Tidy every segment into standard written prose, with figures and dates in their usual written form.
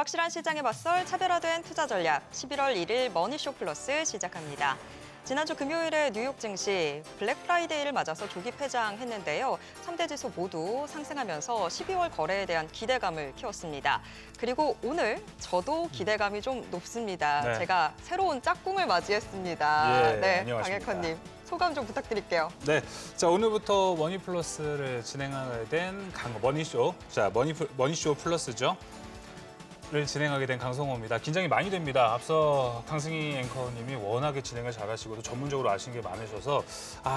불확실한 시장에 맞설 차별화된 투자 전략 11월 1일 머니쇼 플러스 시작합니다. 지난주 금요일에 뉴욕 증시 블랙 프라이데이를 맞아서 조기 폐장했는데요. 3대 지수 모두 상승하면서 12월 거래에 대한 기대감을 키웠습니다. 그리고 오늘 저도 기대감이 좀 높습니다. 네. 제가 새로운 짝꿍을 맞이했습니다. 예, 네, 안녕하십니까. 강혜커님 소감 좀 부탁드릴게요. 네, 자 오늘부터 머니 플러스를 진행하게 된 머니쇼, 머니쇼 플러스죠. 를 진행하게 된 강성호입니다. 긴장이 많이 됩니다. 앞서 강승희 앵커님이 워낙에 진행을 잘하시고 또 전문적으로 아시는 게 많으셔서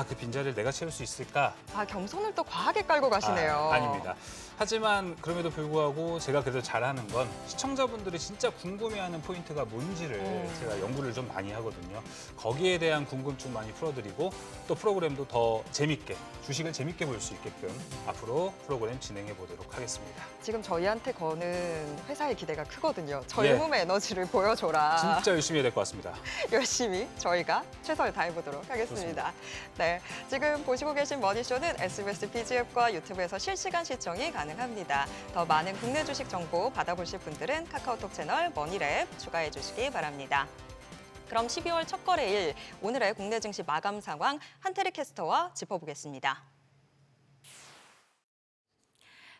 그 빈자리를 내가 채울 수 있을까? 겸손을 또 과하게 깔고 가시네요. 아닙니다. 하지만 그럼에도 불구하고 제가 그래도 잘하는 건 시청자분들이 진짜 궁금해하는 포인트가 뭔지를 제가 연구를 좀 많이 하거든요. 거기에 대한 궁금증 많이 풀어드리고 또 프로그램도 더 재밌게, 주식을 재밌게 볼 수 있게끔 앞으로 프로그램 진행해 보도록 하겠습니다. 지금 저희한테 거는 회사의 기대가 크거든요. 젊음의 에너지를 보여줘라. 진짜 열심히 해야 될 것 같습니다. 열심히 저희가 최선을 다해보도록 하겠습니다. 좋습니다. 네, 지금 보시고 계신 머니쇼는 SBS BG앱과 유튜브에서 실시간 시청이 가능합니다. 더 많은 국내 주식 정보 받아보실 분들은 카카오톡 채널 머니랩 추가해 주시기 바랍니다. 그럼 12월 첫 거래일 오늘의 국내 증시 마감 상황 한태리 캐스터와 짚어보겠습니다.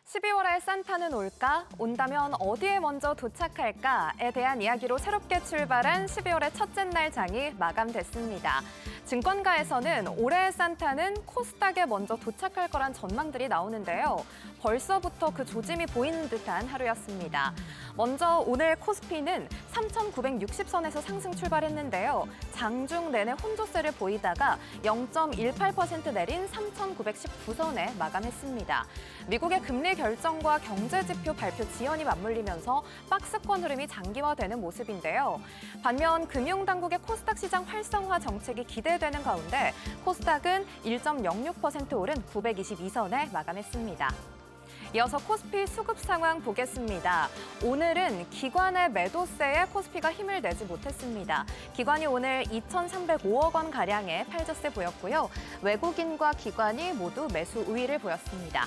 12월에 산타는 올까? 온다면 어디에 먼저 도착할까?에 대한 이야기로 새롭게 출발한 12월의 첫째 날 장이 마감됐습니다. 증권가에서는 올해의 산타는 코스닥에 먼저 도착할 거란 전망들이 나오는데요. 벌써부터 그 조짐이 보이는 듯한 하루였습니다. 먼저 오늘 코스피는 3,960선에서 상승 출발했는데요. 장중 내내 혼조세를 보이다가 0.18% 내린 3,919선에 마감했습니다. 미국의 금리 결정과 경제지표 발표 지연이 맞물리면서 박스권 흐름이 장기화되는 모습인데요. 반면 금융당국의 코스닥 시장 활성화 정책이 기대되는 가운데 코스닥은 1.06% 오른 922선에 마감했습니다. 이어서 코스피 수급 상황 보겠습니다. 오늘은 기관의 매도세에 코스피가 힘을 내지 못했습니다. 기관이 오늘 2,305억 원가량의 팔저세 보였고요. 외국인과 기관이 모두 매수 우위를 보였습니다.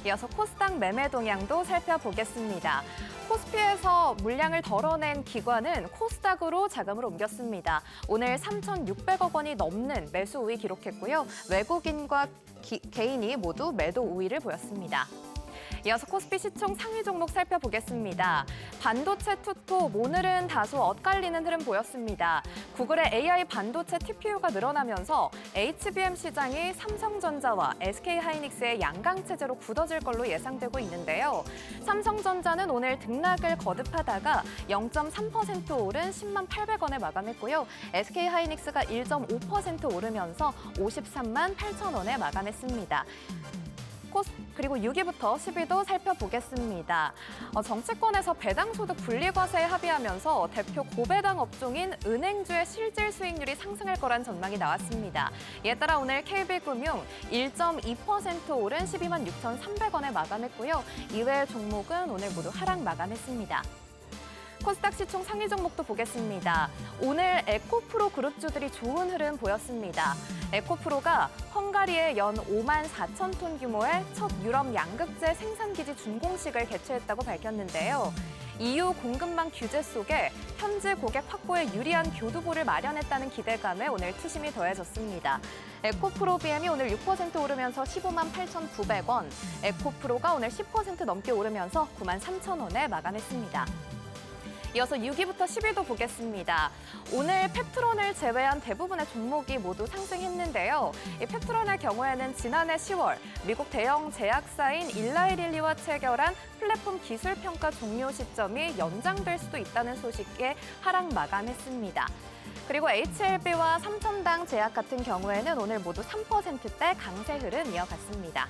이어서 코스닥 매매 동향도 살펴보겠습니다. 코스피에서 물량을 덜어낸 기관은 코스닥으로 자금을 옮겼습니다. 오늘 3,600억 원이 넘는 매수 우위 기록했고요. 외국인과 개인이 모두 매도 우위를 보였습니다. 이어서 코스피 시총 상위 종목 살펴보겠습니다. 반도체 투톱, 오늘은 다소 엇갈리는 흐름 보였습니다. 구글의 AI 반도체 TPU가 늘어나면서 HBM 시장이 삼성전자와 SK하이닉스의 양강체제로 굳어질 걸로 예상되고 있는데요. 삼성전자는 오늘 등락을 거듭하다가 0.3% 오른 10만 800원에 마감했고요. SK하이닉스가 1.5% 오르면서 53만 8천 원에 마감했습니다. 그리고 6위부터 10위도 살펴보겠습니다. 정치권에서 배당소득 분리과세에 합의하면서 대표 고배당 업종인 은행주의 실질 수익률이 상승할 거란 전망이 나왔습니다. 이에 따라 오늘 KB금융 1.2% 오른 12만 6,300원에 마감했고요. 이외의 종목은 오늘 모두 하락 마감했습니다. 코스닥 시총 상위 종목도 보겠습니다. 오늘 에코프로 그룹주들이 좋은 흐름 보였습니다. 에코프로가 헝가리에 연 5만 4천 톤 규모의 첫 유럽 양극재 생산기지 준공식을 개최했다고 밝혔는데요. EU 공급망 규제 속에 현지 고객 확보에 유리한 교두보를 마련했다는 기대감에 오늘 투심이 더해졌습니다. 에코프로 BM이 오늘 6% 오르면서 15만 8,900원, 에코프로가 오늘 10% 넘게 오르면서 9만 3천 원에 마감했습니다. 이어서 6위부터 10위도 보겠습니다. 오늘 펩트론을 제외한 대부분의 종목이 모두 상승했는데요. 이 펩트론의 경우에는 지난해 10월 미국 대형 제약사인 일라이릴리와 체결한 플랫폼 기술평가 종료 시점이 연장될 수도 있다는 소식에 하락 마감했습니다. 그리고 HLB와 삼천당 제약 같은 경우에는 오늘 모두 3%대 강세 흐름 이어갔습니다.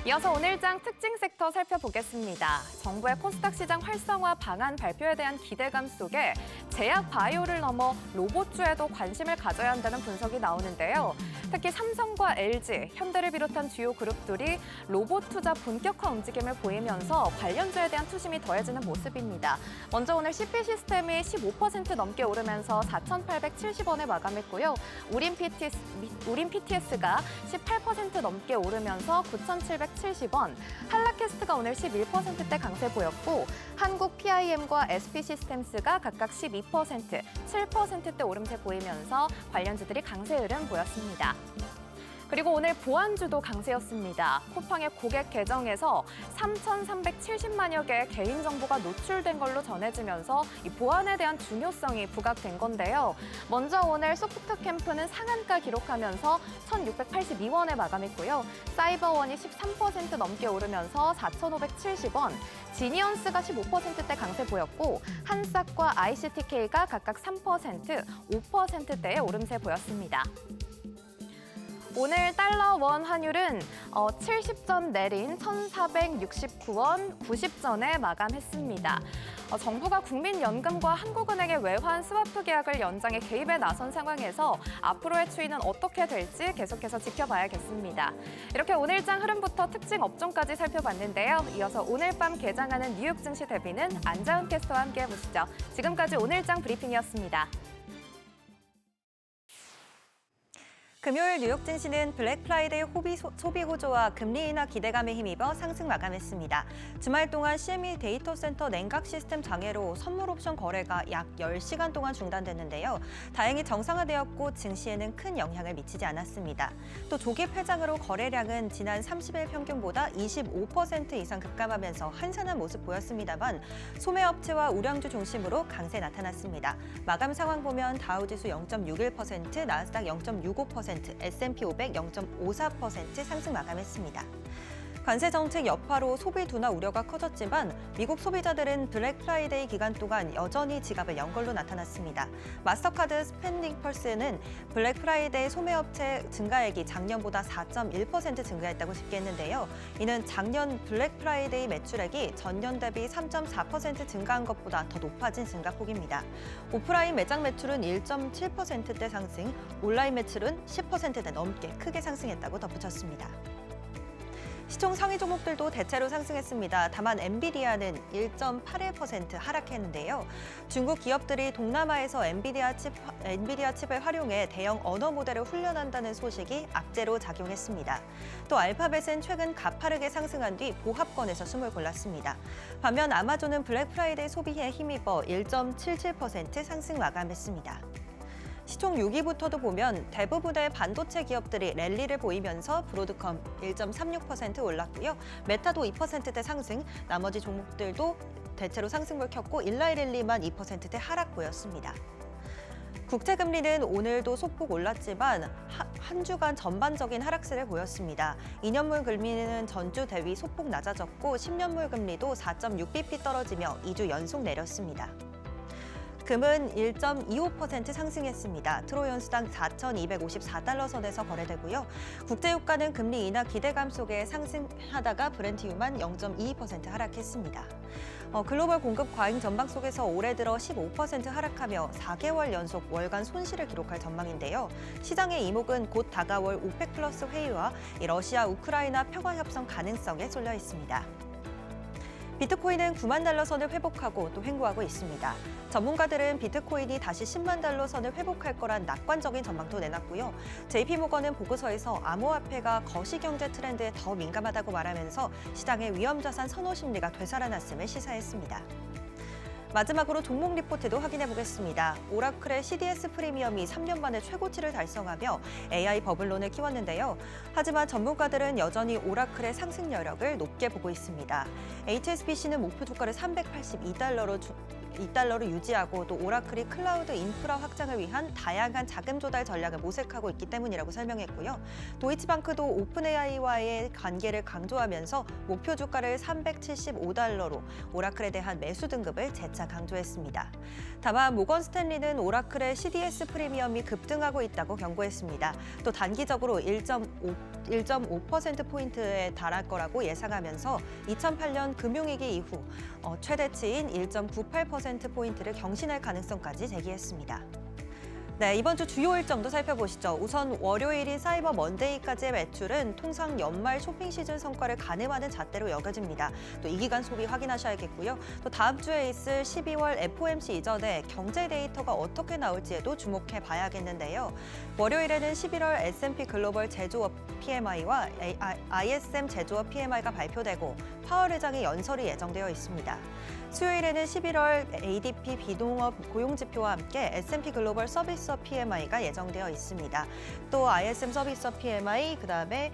이어서 오늘장 특징 섹터 살펴보겠습니다. 정부의 코스닥 시장 활성화 방안 발표에 대한 기대감 속에 제약 바이오를 넘어 로봇주에도 관심을 가져야 한다는 분석이 나오는데요. 특히 삼성과 LG, 현대를 비롯한 주요 그룹들이 로봇 투자 본격화 움직임을 보이면서 관련주에 대한 투심이 더해지는 모습입니다. 먼저 오늘 CP 시스템이 15% 넘게 오르면서 4,870원에 마감했고요. 우린 PTS가 18% 넘게 오르면서 9,700 4,570원, 한라캐스트가 오늘 11%대 강세 보였고 한국 PIM과 SP시스템스가 각각 12%, 7%대 오름세 보이면서 관련주들이 강세 흐름 보였습니다. 그리고 오늘 보안주도 강세였습니다. 쿠팡의 고객 계정에서 3,370만여 개의 개인정보가 노출된 걸로 전해지면서 이 보안에 대한 중요성이 부각된 건데요. 먼저 오늘 소프트캠프는 상한가 기록하면서 1,682원에 마감했고요. 사이버원이 13% 넘게 오르면서 4,570원, 지니언스가 15%대 강세 보였고 한싹과 ICTK가 각각 3%, 5%대의 오름세 보였습니다. 오늘 달러 원 환율은 70전 내린 1,469원 90전에 마감했습니다. 정부가 국민연금과 한국은행의 외환 스와프 계약을 연장해 개입에 나선 상황에서 앞으로의 추이는 어떻게 될지 계속해서 지켜봐야겠습니다. 이렇게 오늘장 흐름부터 특징 업종까지 살펴봤는데요. 이어서 오늘 밤 개장하는 뉴욕 증시 대비는 안자은 캐스터와 함께 해보시죠. 지금까지 오늘장 브리핑이었습니다. 금요일 뉴욕 증시는 블랙 프라이데이 소비 호조와 금리 인하 기대감에 힘입어 상승 마감했습니다. 주말 동안 CME 데이터 센터 냉각 시스템 장애로 선물 옵션 거래가 약 10시간 동안 중단됐는데요. 다행히 정상화되었고 증시에는 큰 영향을 미치지 않았습니다. 또 조기 폐장으로 거래량은 지난 30일 평균보다 25% 이상 급감하면서 한산한 모습 보였습니다만 소매업체와 우량주 중심으로 강세 나타났습니다. 마감 상황 보면 다우지수 0.61%, 나스닥 0.65%, S&P 500 0.54% 상승 마감했습니다. 관세 정책 여파로 소비 둔화 우려가 커졌지만 미국 소비자들은 블랙 프라이데이 기간 동안 여전히 지갑을 연 걸로 나타났습니다. 마스터카드 스펜딩 펄스는 블랙 프라이데이 소매업체 증가액이 작년보다 4.1% 증가했다고 집계했는데요. 이는 작년 블랙 프라이데이 매출액이 전년 대비 3.4% 증가한 것보다 더 높아진 증가폭입니다. 오프라인 매장 매출은 1.7%대 상승, 온라인 매출은 10%대 넘게 크게 상승했다고 덧붙였습니다. 시총 상위 종목들도 대체로 상승했습니다. 다만 엔비디아는 1.81% 하락했는데요. 중국 기업들이 동남아에서 엔비디아 칩을 활용해 대형 언어 모델을 훈련한다는 소식이 악재로 작용했습니다. 또 알파벳은 최근 가파르게 상승한 뒤 보합권에서 숨을 골랐습니다. 반면 아마존은 블랙 프라이데이 소비에 힘입어 1.77% 상승 마감했습니다. 시총 6위부터도 보면 대부분의 반도체 기업들이 랠리를 보이면서 브로드컴 1.36% 올랐고요. 메타도 2%대 상승, 나머지 종목들도 대체로 상승을 켰고 일라이릴리만 2%대 하락 보였습니다. 국채금리는 오늘도 소폭 올랐지만 한 주간 전반적인 하락세를 보였습니다. 2년물 금리는 전주 대비 소폭 낮아졌고 10년물 금리도 4.6bp 떨어지며 2주 연속 내렸습니다. 금은 1.25% 상승했습니다. 트로이 온스당 4,254달러 선에서 거래되고요. 국제유가는 금리 인하 기대감 속에 상승하다가 브렌트유만 0.22% 하락했습니다. 글로벌 공급 과잉 전망 속에서 올해 들어 15% 하락하며 4개월 연속 월간 손실을 기록할 전망인데요. 시장의 이목은 곧 다가올 오펙 플러스 회의와 러시아 우크라이나 평화 협상 가능성에 쏠려 있습니다. 비트코인은 9만 달러 선을 회복하고 또 횡보하고 있습니다. 전문가들은 비트코인이 다시 10만 달러 선을 회복할 거란 낙관적인 전망도 내놨고요. JP모건은 보고서에서 암호화폐가 거시경제 트렌드에 더 민감하다고 말하면서 시장의 위험자산 선호 심리가 되살아났음을 시사했습니다. 마지막으로 종목 리포트도 확인해 보겠습니다. 오라클의 CDS 프리미엄이 3년 만에 최고치를 달성하며 AI 버블론을 키웠는데요. 하지만 전문가들은 여전히 오라클의 상승 여력을 높게 보고 있습니다. HSBC는 목표 주가를 382달러로 유지하고 또 오라클이 클라우드 인프라 확장을 위한 다양한 자금 조달 전략을 모색하고 있기 때문이라고 설명했고요. 도이치방크도 오픈AI와의 관계를 강조하면서 목표 주가를 375달러로 오라클에 대한 매수 등급을 재차 강조했습니다. 다만 모건 스탠리는 오라클의 CDS 프리미엄이 급등하고 있다고 경고했습니다. 또 단기적으로 1.5%포인트에 달할 거라고 예상하면서 2008년 금융위기 이후 최대치인 1.98%포인트를 경신할 가능성까지 제기했습니다. 네, 이번 주 주요 일정도 살펴보시죠. 우선 월요일인 사이버 먼데이까지의 매출은 통상 연말 쇼핑 시즌 성과를 가늠하는 잣대로 여겨집니다. 또 이 기간 소비 확인하셔야겠고요. 또 다음 주에 있을 12월 FOMC 이전에 경제 데이터가 어떻게 나올지에도 주목해 봐야겠는데요. 월요일에는 11월 S&P 글로벌 제조업 PMI와 ISM 제조업 PMI가 발표되고 파월 의장의 연설이 예정되어 있습니다. 수요일에는 11월 ADP 비농업 고용지표와 함께 S&P 글로벌 서비스업 PMI가 예정되어 있습니다. 또 ISM 서비스업 PMI, 그다음에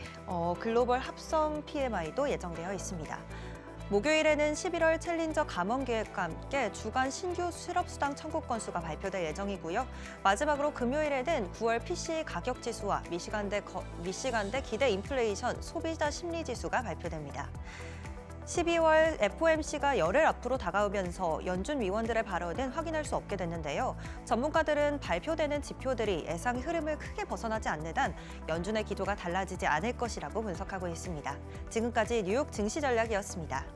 글로벌 합성 PMI도 예정되어 있습니다. 목요일에는 11월 챌린저 감원계획과 함께 주간 신규 실업수당 청구 건수가 발표될 예정이고요. 마지막으로 금요일에는 9월 PCE 가격지수와 미시간대 기대 인플레이션 소비자 심리지수가 발표됩니다. 12월 FOMC가 열흘 앞으로 다가오면서 연준 위원들의 발언은 확인할 수 없게 됐는데요. 전문가들은 발표되는 지표들이 예상의 흐름을 크게 벗어나지 않는 한 연준의 기조가 달라지지 않을 것이라고 분석하고 있습니다. 지금까지 뉴욕 증시 전략이었습니다.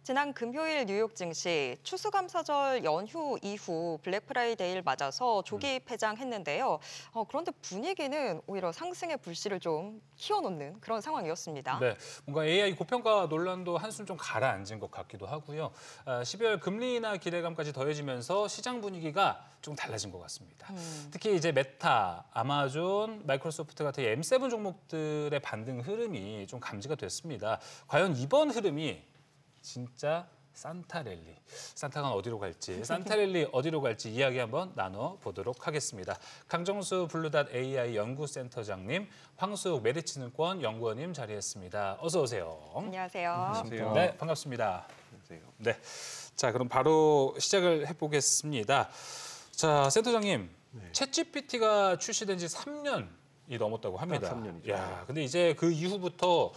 지난 금요일 뉴욕 증시 추수감사절 연휴 이후 블랙 프라이데이를 맞아서 조기 폐장했는데요. 그런데 분위기는 오히려 상승의 불씨를 좀 키워놓는 그런 상황이었습니다. 네, 뭔가 AI 고평가 논란도 한숨 좀 가라앉은 것 같기도 하고요. 12월 금리 인하 기대감까지 더해지면서 시장 분위기가 좀 달라진 것 같습니다. 특히 이제 메타, 아마존, 마이크로소프트 같은 M7 종목들의 반등 흐름이 좀 감지가 됐습니다. 과연 이번 흐름이 진짜 산타랠리, 산타가 어디로 갈지, 산타랠리 어디로 갈지 이야기 한번 나눠보도록 하겠습니다. 강정수 블루닷 AI 연구센터장님, 황수욱 메리츠증권 연구원님 자리했습니다. 어서 오세요. 안녕하세요. 안녕하세요. 네, 반갑습니다. 안녕하세요. 네, 자 그럼 바로 시작을 해보겠습니다. 자, 센터장님, 챗GPT가 출시된 지 3년이 넘었다고 합니다. 딱 3년이죠. 야, 근데 이제 그 이후부터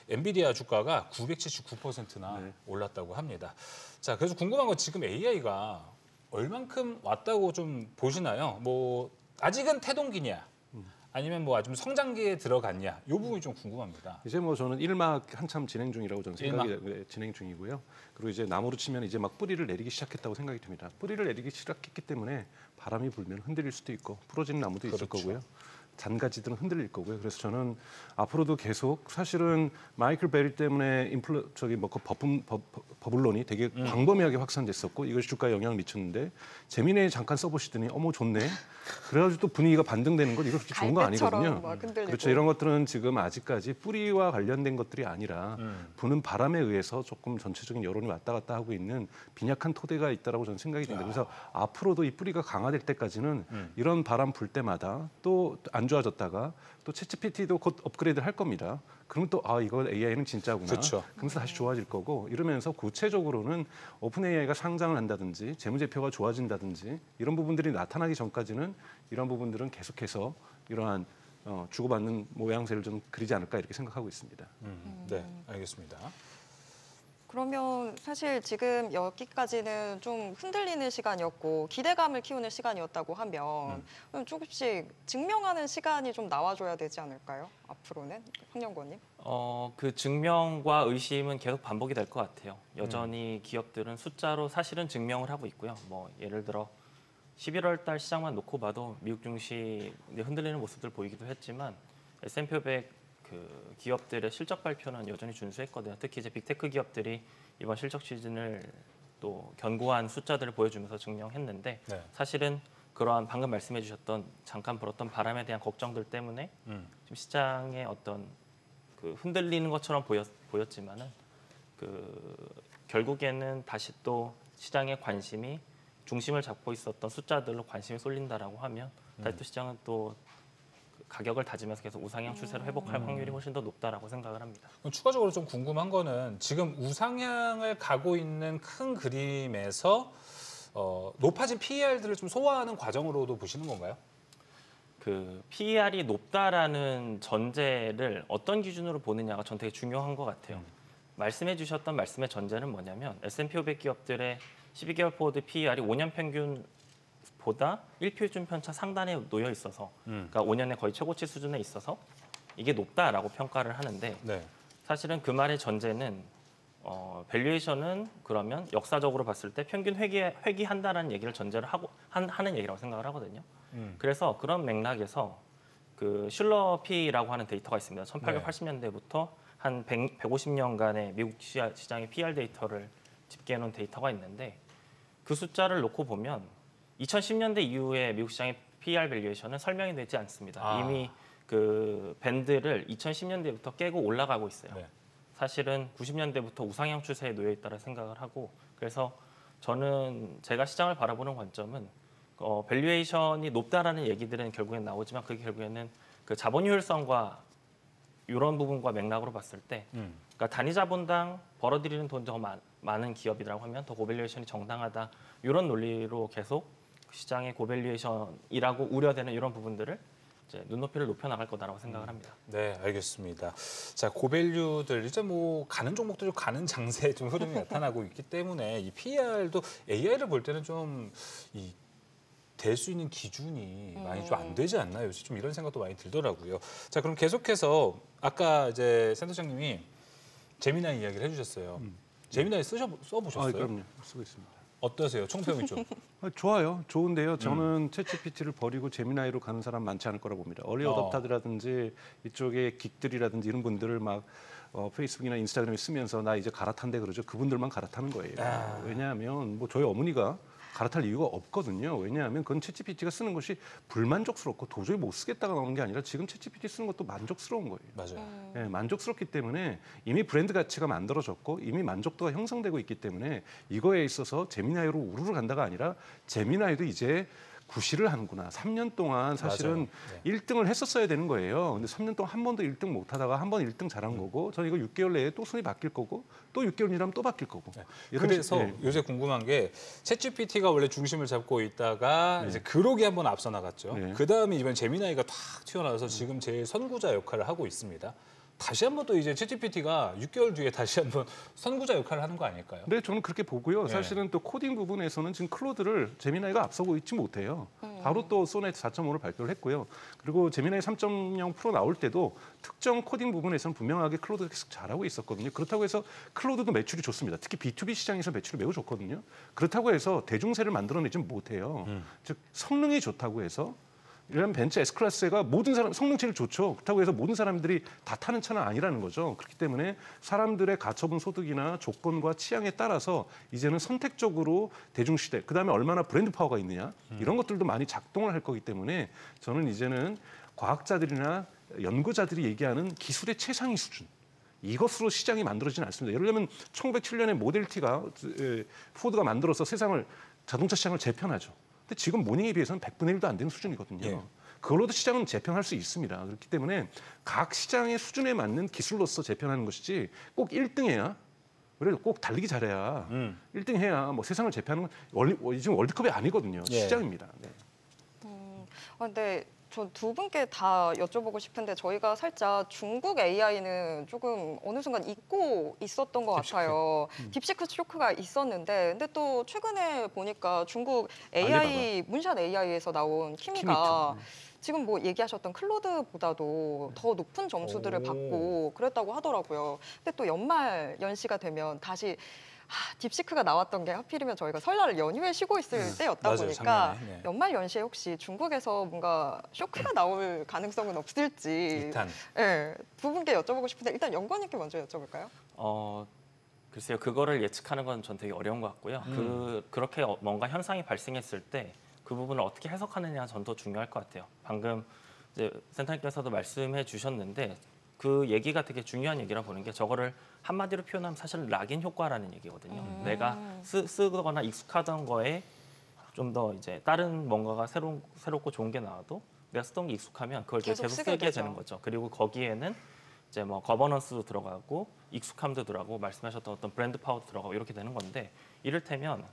엔비디아 주가가 979%나 네. 올랐다고 합니다. 자, 그래서 궁금한 건 지금 AI가 얼만큼 왔다고 좀 보시나요? 뭐 아직은 태동기냐, 아니면 뭐 아주 성장기에 들어갔냐, 이 부분이 좀 궁금합니다. 이제 뭐 저는 1막 한참 진행 중이라고 저는 생각이 진행 중이고요. 그리고 이제 나무로 치면 이제 막 뿌리를 내리기 시작했다고 생각이 듭니다. 뿌리를 내리기 시작했기 때문에 바람이 불면 흔들릴 수도 있고 부러지는 나무도 있을 그렇죠. 거고요. 잔가지들은 흔들릴 거고요. 그래서 저는 앞으로도 계속 사실은 마이클 베리 때문에 그 버블론이 되게 광범위하게 확산됐었고 이것이 주가에 영향을 미쳤는데 재미있게 잠깐 써보시더니 어머 좋네. 그래가지고 또 분위기가 반등되는 건 이거 솔직히 좋은 거 아니거든요. 막 흔들리고. 그렇죠. 이런 것들은 지금 아직까지 뿌리와 관련된 것들이 아니라 부는 바람에 의해서 조금 전체적인 여론이 왔다 갔다 하고 있는 빈약한 토대가 있다라고 저는 생각이 듭니다. 그래서 앞으로도 이 뿌리가 강화될 때까지는 이런 바람 불 때마다 또 안 좋아졌다가 또 챗GPT도 곧 업그레이드 할 겁니다. 그러면 또 이거 AI는 진짜구나. 그렇죠. 그러면서 다시 좋아질 거고 이러면서 구체적으로는 오픈 AI가 상장을 한다든지 재무제표가 좋아진다든지 이런 부분들이 나타나기 전까지는 이런 부분들은 계속해서 이러한 주고받는 모양새를 좀 그리지 않을까 이렇게 생각하고 있습니다. 네, 알겠습니다. 그러면 사실 지금 여기까지는 좀 흔들리는 시간이었고 기대감을 키우는 시간이었다고 하면 조금씩 증명하는 시간이 좀 나와줘야 되지 않을까요? 앞으로는 황연구원님. 그 증명과 의심은 계속 반복이 될 것 같아요. 여전히 기업들은 숫자로 사실은 증명을 하고 있고요. 뭐 예를 들어 11월 달 시장만 놓고 봐도 미국 증시 흔들리는 모습들 보이기도 했지만 S&P 500 그 기업들의 실적 발표는 여전히 준수했거든요. 특히 이제 빅테크 기업들이 이번 실적 시즌을 또 견고한 숫자들을 보여주면서 증명했는데 네. 사실은 그러한 방금 말씀해 주셨던 잠깐 불었던 바람에 대한 걱정들 때문에 좀 시장의 어떤 그 흔들리는 것처럼 보였지만은 그 결국에는 다시 또 시장의 관심이 중심을 잡고 있었던 숫자들로 관심이 쏠린다라고 하면 다시 또 시장은 또 가격을 다지면서 계속 우상향 추세로 회복할 확률이 훨씬 더 높다라고 생각을 합니다. 추가적으로 좀 궁금한 거는 지금 우상향을 가고 있는 큰 그림에서 높아진 PER들을 좀 소화하는 과정으로도 보시는 건가요? 그 PER이 높다라는 전제를 어떤 기준으로 보느냐가 전 되게 중요한 것 같아요. 말씀해 주셨던 말씀의 전제는 뭐냐면 S&P 500 기업들의 12개월 포워드 PER이 5년 평균보다 1표준 편차 상단에 놓여 있어서 그러니까 5년의 거의 최고치 수준에 있어서 이게 높다라고 평가를 하는데 네. 사실은 그 말의 전제는 밸류에이션은 그러면 역사적으로 봤을 때 평균 회귀한다라는 얘기를 전제로 하는 얘기라고 생각을 하거든요. 그래서 그런 맥락에서 그 슐러 P라고 하는 데이터가 있습니다. 1880년대부터 한 150년간의 미국 시장의 PR 데이터를 집계해 놓은 데이터가 있는데 그 숫자를 놓고 보면 2010년대 이후에 미국 시장의 PR 밸류에이션은 설명이 되지 않습니다. 이미 그 밴드를 2010년대부터 깨고 올라가고 있어요. 네. 사실은 90년대부터 우상향 추세에 놓여 있다고 생각을 하고 그래서 저는 제가 시장을 바라보는 관점은 밸류에이션이 높다라는 얘기들은 결국엔 나오지만 그게 결국에는 그 자본 효율성과 이런 부분과 맥락으로 봤을 때 그러니까 단위 자본당 벌어들이는 돈 더 많은 기업이라고 하면 더 고밸류에이션이 정당하다 이런 논리로 계속 시장의 고밸류에이션이라고 우려되는 이런 부분들을 이제 눈높이를 높여 나갈 거다라고 생각을 합니다. 네, 알겠습니다. 자, 고밸류들 이제 뭐 가는 종목들 가는 장세에 좀 흐름이 나타나고 있기 때문에 이 PER도 AI를 볼 때는 좀 될 수 있는 기준이 많이 좀 안 되지 않나 요새 좀 이런 생각도 많이 들더라고요. 자, 그럼 계속해서 아까 이제 센터장님이 제미나이 이야기를 해주셨어요. 제미나이 써보셨어요? 그럼요. 쓰고 있습니다. 어떠세요? 총평이 좀. 좋아요. 좋은데요. 저는 챗GPT를 버리고 제미나이로 가는 사람 많지 않을 거라고 봅니다. 얼리 어댑터들이라든지 이쪽에 긱들이라든지 이런 분들을 막 페이스북이나 인스타그램에 쓰면서 나 이제 갈아탄대 그러죠. 그분들만 갈아타는 거예요. 왜냐하면 뭐 저희 어머니가 갈아탈 이유가 없거든요. 왜냐하면 그건 챗GPT가 쓰는 것이 불만족스럽고 도저히 못 쓰겠다가 나오는 게 아니라 지금 챗GPT 쓰는 것도 만족스러운 거예요. 맞아요. 네, 만족스럽기 때문에 이미 브랜드 가치가 만들어졌고 이미 만족도가 형성되고 있기 때문에 이거에 있어서 제미나이로 우르르 간다가 아니라 제미나이도 이제 구실을 하는구나. 3년 동안 사실은 네. 1등을 했었어야 되는 거예요. 근데 3년 동안 한 번도 1등 못 하다가 한 번 1등 잘한 거고 저는 이거 6개월 내에 또 손이 바뀔 거고 또 6개월 일하면 또 바뀔 거고. 네. 그래서 요새 궁금한 게 챗GPT가 원래 중심을 잡고 있다가 이제 그록이 한번 앞서 나갔죠. 네. 그다음에 이번 제미나이가 탁 튀어나와서 지금 제일 선구자 역할을 하고 있습니다. 다시 한번 또 이제 챗GPT가 6개월 뒤에 다시 한번 선구자 역할을 하는 거 아닐까요? 네, 저는 그렇게 보고요. 네. 사실은 또 코딩 부분에서는 지금 클로드를 제미나이가 앞서고 있지 못해요. 바로 또 소넷 4.5를 발표를 했고요. 그리고 제미나이 3.0 프로 나올 때도 특정 코딩 부분에서는 분명하게 클로드가 계속 잘하고 있었거든요. 그렇다고 해서 클로드도 매출이 좋습니다. 특히 B2B 시장에서 매출이 매우 좋거든요. 그렇다고 해서 대중세를 만들어내지 못해요. 즉 성능이 좋다고 해서 이런 벤츠 S클래스가 모든 사람 성능 제일 좋죠. 그렇다고 해서 모든 사람들이 다 타는 차는 아니라는 거죠. 그렇기 때문에 사람들의 가처분 소득이나 조건과 취향에 따라서 이제는 선택적으로 대중시대, 그다음에 얼마나 브랜드 파워가 있느냐 이런 것들도 많이 작동을 할 거기 때문에 저는 이제는 과학자들이나 연구자들이 얘기하는 기술의 최상위 수준 이것으로 시장이 만들어지진 않습니다. 예를 들면 1907년에 모델 T가 포드가 만들어서 세상을 자동차 시장을 재편하죠. 근데 지금 모닝에 비해서는 100분의 1도 안 되는 수준이거든요. 예. 그걸로도 시장은 재편할 수 있습니다. 그렇기 때문에 각 시장의 수준에 맞는 기술로서 재편하는 것이지 꼭 1등해야 그래도 꼭 달리기 잘해야 1등해야 뭐 세상을 재편하는 건 지금 월드컵이 아니거든요. 예. 시장입니다. 네. 근데 저 두 분께 다 여쭤보고 싶은데 저희가 살짝 중국 AI는 조금 어느 순간 잊고 있었던 것 딥시크. 같아요. 딥시크 쇼크가 있었는데 근데 또 최근에 보니까 중국 AI 문샷 AI에서 나온 키미가 지금 뭐 얘기하셨던 클로드보다도 더 높은 점수들을 받고 그랬다고 하더라고요. 근데 또 연말 연시가 되면 다시 딥시크가 나왔던 게 하필이면 저희가 설날을 연휴에 쉬고 있을 때였다 맞아요, 보니까 작년에. 네. 연말 연시에 혹시 중국에서 뭔가 쇼크가 나올 가능성은 없을지 일단 네, 두 분께 여쭤보고 싶은데 일단 연구원님께 먼저 여쭤볼까요? 글쎄요, 그거를 예측하는 건 전 되게 어려운 것 같고요. 그렇게 뭔가 현상이 발생했을 때 그 부분을 어떻게 해석하느냐 전 더 중요할 것 같아요. 방금 이제 센터님께서도 말씀해 주셨는데 그 얘기가 되게 중요한 얘기라 보는 게 저거를 한마디로 표현하면 사실 락인 효과라는 얘기거든요. 내가 쓰거나 익숙하던 거에 좀 더 이제 다른 뭔가가 새롭고 좋은 게 나와도 내가 쓰던 게 익숙하면 그걸 계속 쓰게 쓰게 되죠. 되는 거죠. 그리고 거기에는 이제 뭐 거버넌스도 들어가고 익숙함도 들어가고 말씀하셨던 어떤 브랜드 파워도 들어가고 이렇게 되는 건데 이를테면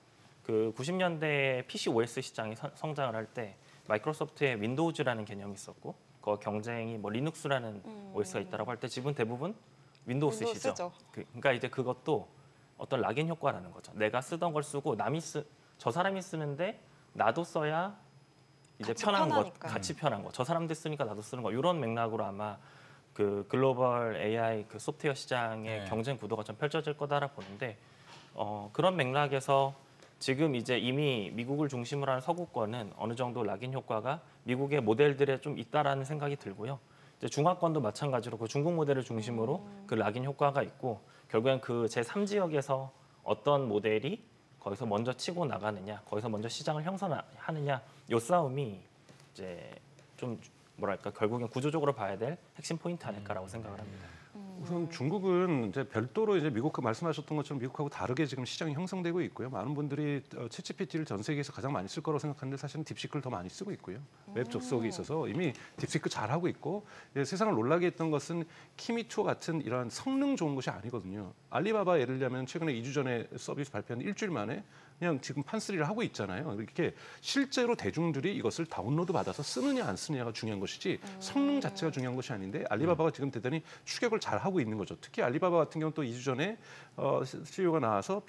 그 90년대 PC OS 시장이 성장을 할 때 마이크로소프트의 윈도우즈라는 개념이 있었고 그 경쟁이 뭐 리눅스라는 OS가 있다라고 할 때 지금 대부분 윈도우 쓰시죠. 쓰죠. 그러니까 이제 그것도 어떤 락인 효과라는 거죠. 내가 쓰던 걸 쓰고 저 사람이 쓰는데 나도 써야 이제 같이 편한 것, 편하니까. 같이 편한 거. 저 사람들 쓰니까 나도 쓰는 거. 이런 맥락으로 아마 그 글로벌 AI 그 소프트웨어 시장의 네. 경쟁 구도가 좀 펼쳐질 거다라 보는데 그런 맥락에서 지금 이제 이미 미국을 중심으로 하는 서구권은 어느 정도 락인 효과가 미국의 모델들에 좀 있다라는 생각이 들고요. 이제 중화권도 마찬가지로 그 중국 모델을 중심으로 그 락인 효과가 있고 결국엔 그 제3지역에서 어떤 모델이 거기서 먼저 치고 나가느냐, 거기서 먼저 시장을 형성하느냐, 이 싸움이 이제 좀 뭐랄까 결국엔 구조적으로 봐야 될 핵심 포인트 아닐까라고 생각을 합니다. 우선 중국은 이제 별도로 이제 미국 말씀하셨던 것처럼 미국하고 다르게 지금 시장이 형성되고 있고요. 많은 분들이 챗GPT를 전 세계에서 가장 많이 쓸 거라고 생각하는데 사실은 딥시크를 더 많이 쓰고 있고요. 웹 접속에 있어서 이미 딥시크 잘 하고 있고 세상을 놀라게 했던 것은 키미투어 같은 이러한 성능 좋은 것이 아니거든요. 알리바바 예를 들면 최근에 2주 전에 서비스 발표한 일주일 만에 그냥 지금 판쓰리를 하고 있잖아요. 이렇게 실제로 대중들이 이것을 다운로드 받아서 쓰느냐 안 쓰느냐가 중요한 것이지 성능 자체가 중요한 것이 아닌데 알리바바가 지금 대단히 추격을 잘 하고 있는 거죠. 특히 알리바바 같은 경우는 또 2주 전에 CEO가 나와서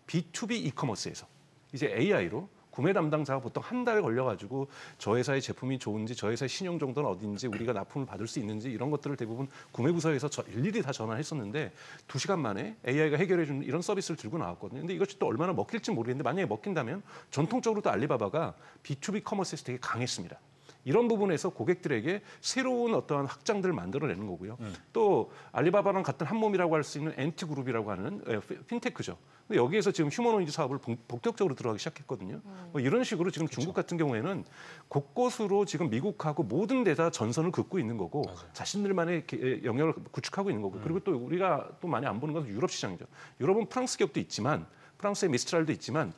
B2B 이커머스에서 이제 AI로 구매 담당자가 보통 한 달 걸려가지고 저 회사의 제품이 좋은지 저 회사의 신용 정도는 어딘지 우리가 납품을 받을 수 있는지 이런 것들을 대부분 구매부서에서 일일이 다 전화했었는데 2시간 만에 AI가 해결해주는 이런 서비스를 들고 나왔거든요. 근데 이것이 또 얼마나 먹힐지 모르겠는데 만약에 먹힌다면 전통적으로도 알리바바가 B2B 커머스에서 되게 강했습니다. 이런 부분에서 고객들에게 새로운 어떠한 확장들을 만들어내는 거고요. 또 알리바바랑 같은 한 몸이라고 할 수 있는 엔트그룹이라고 하는 핀테크죠. 근데 여기에서 지금 휴머노이드 사업을 본격적으로 들어가기 시작했거든요. 뭐 이런 식으로 지금 중국 같은 경우에는 곳곳으로 지금 미국하고 모든 데다 전선을 긋고 있는 거고 자신들만의 영역을 구축하고 있는 거고 그리고 또 우리가 또 많이 안 보는 것은 유럽 시장이죠. 유럽은 프랑스 기업도 있지만 프랑스의 미스트랄도 있지만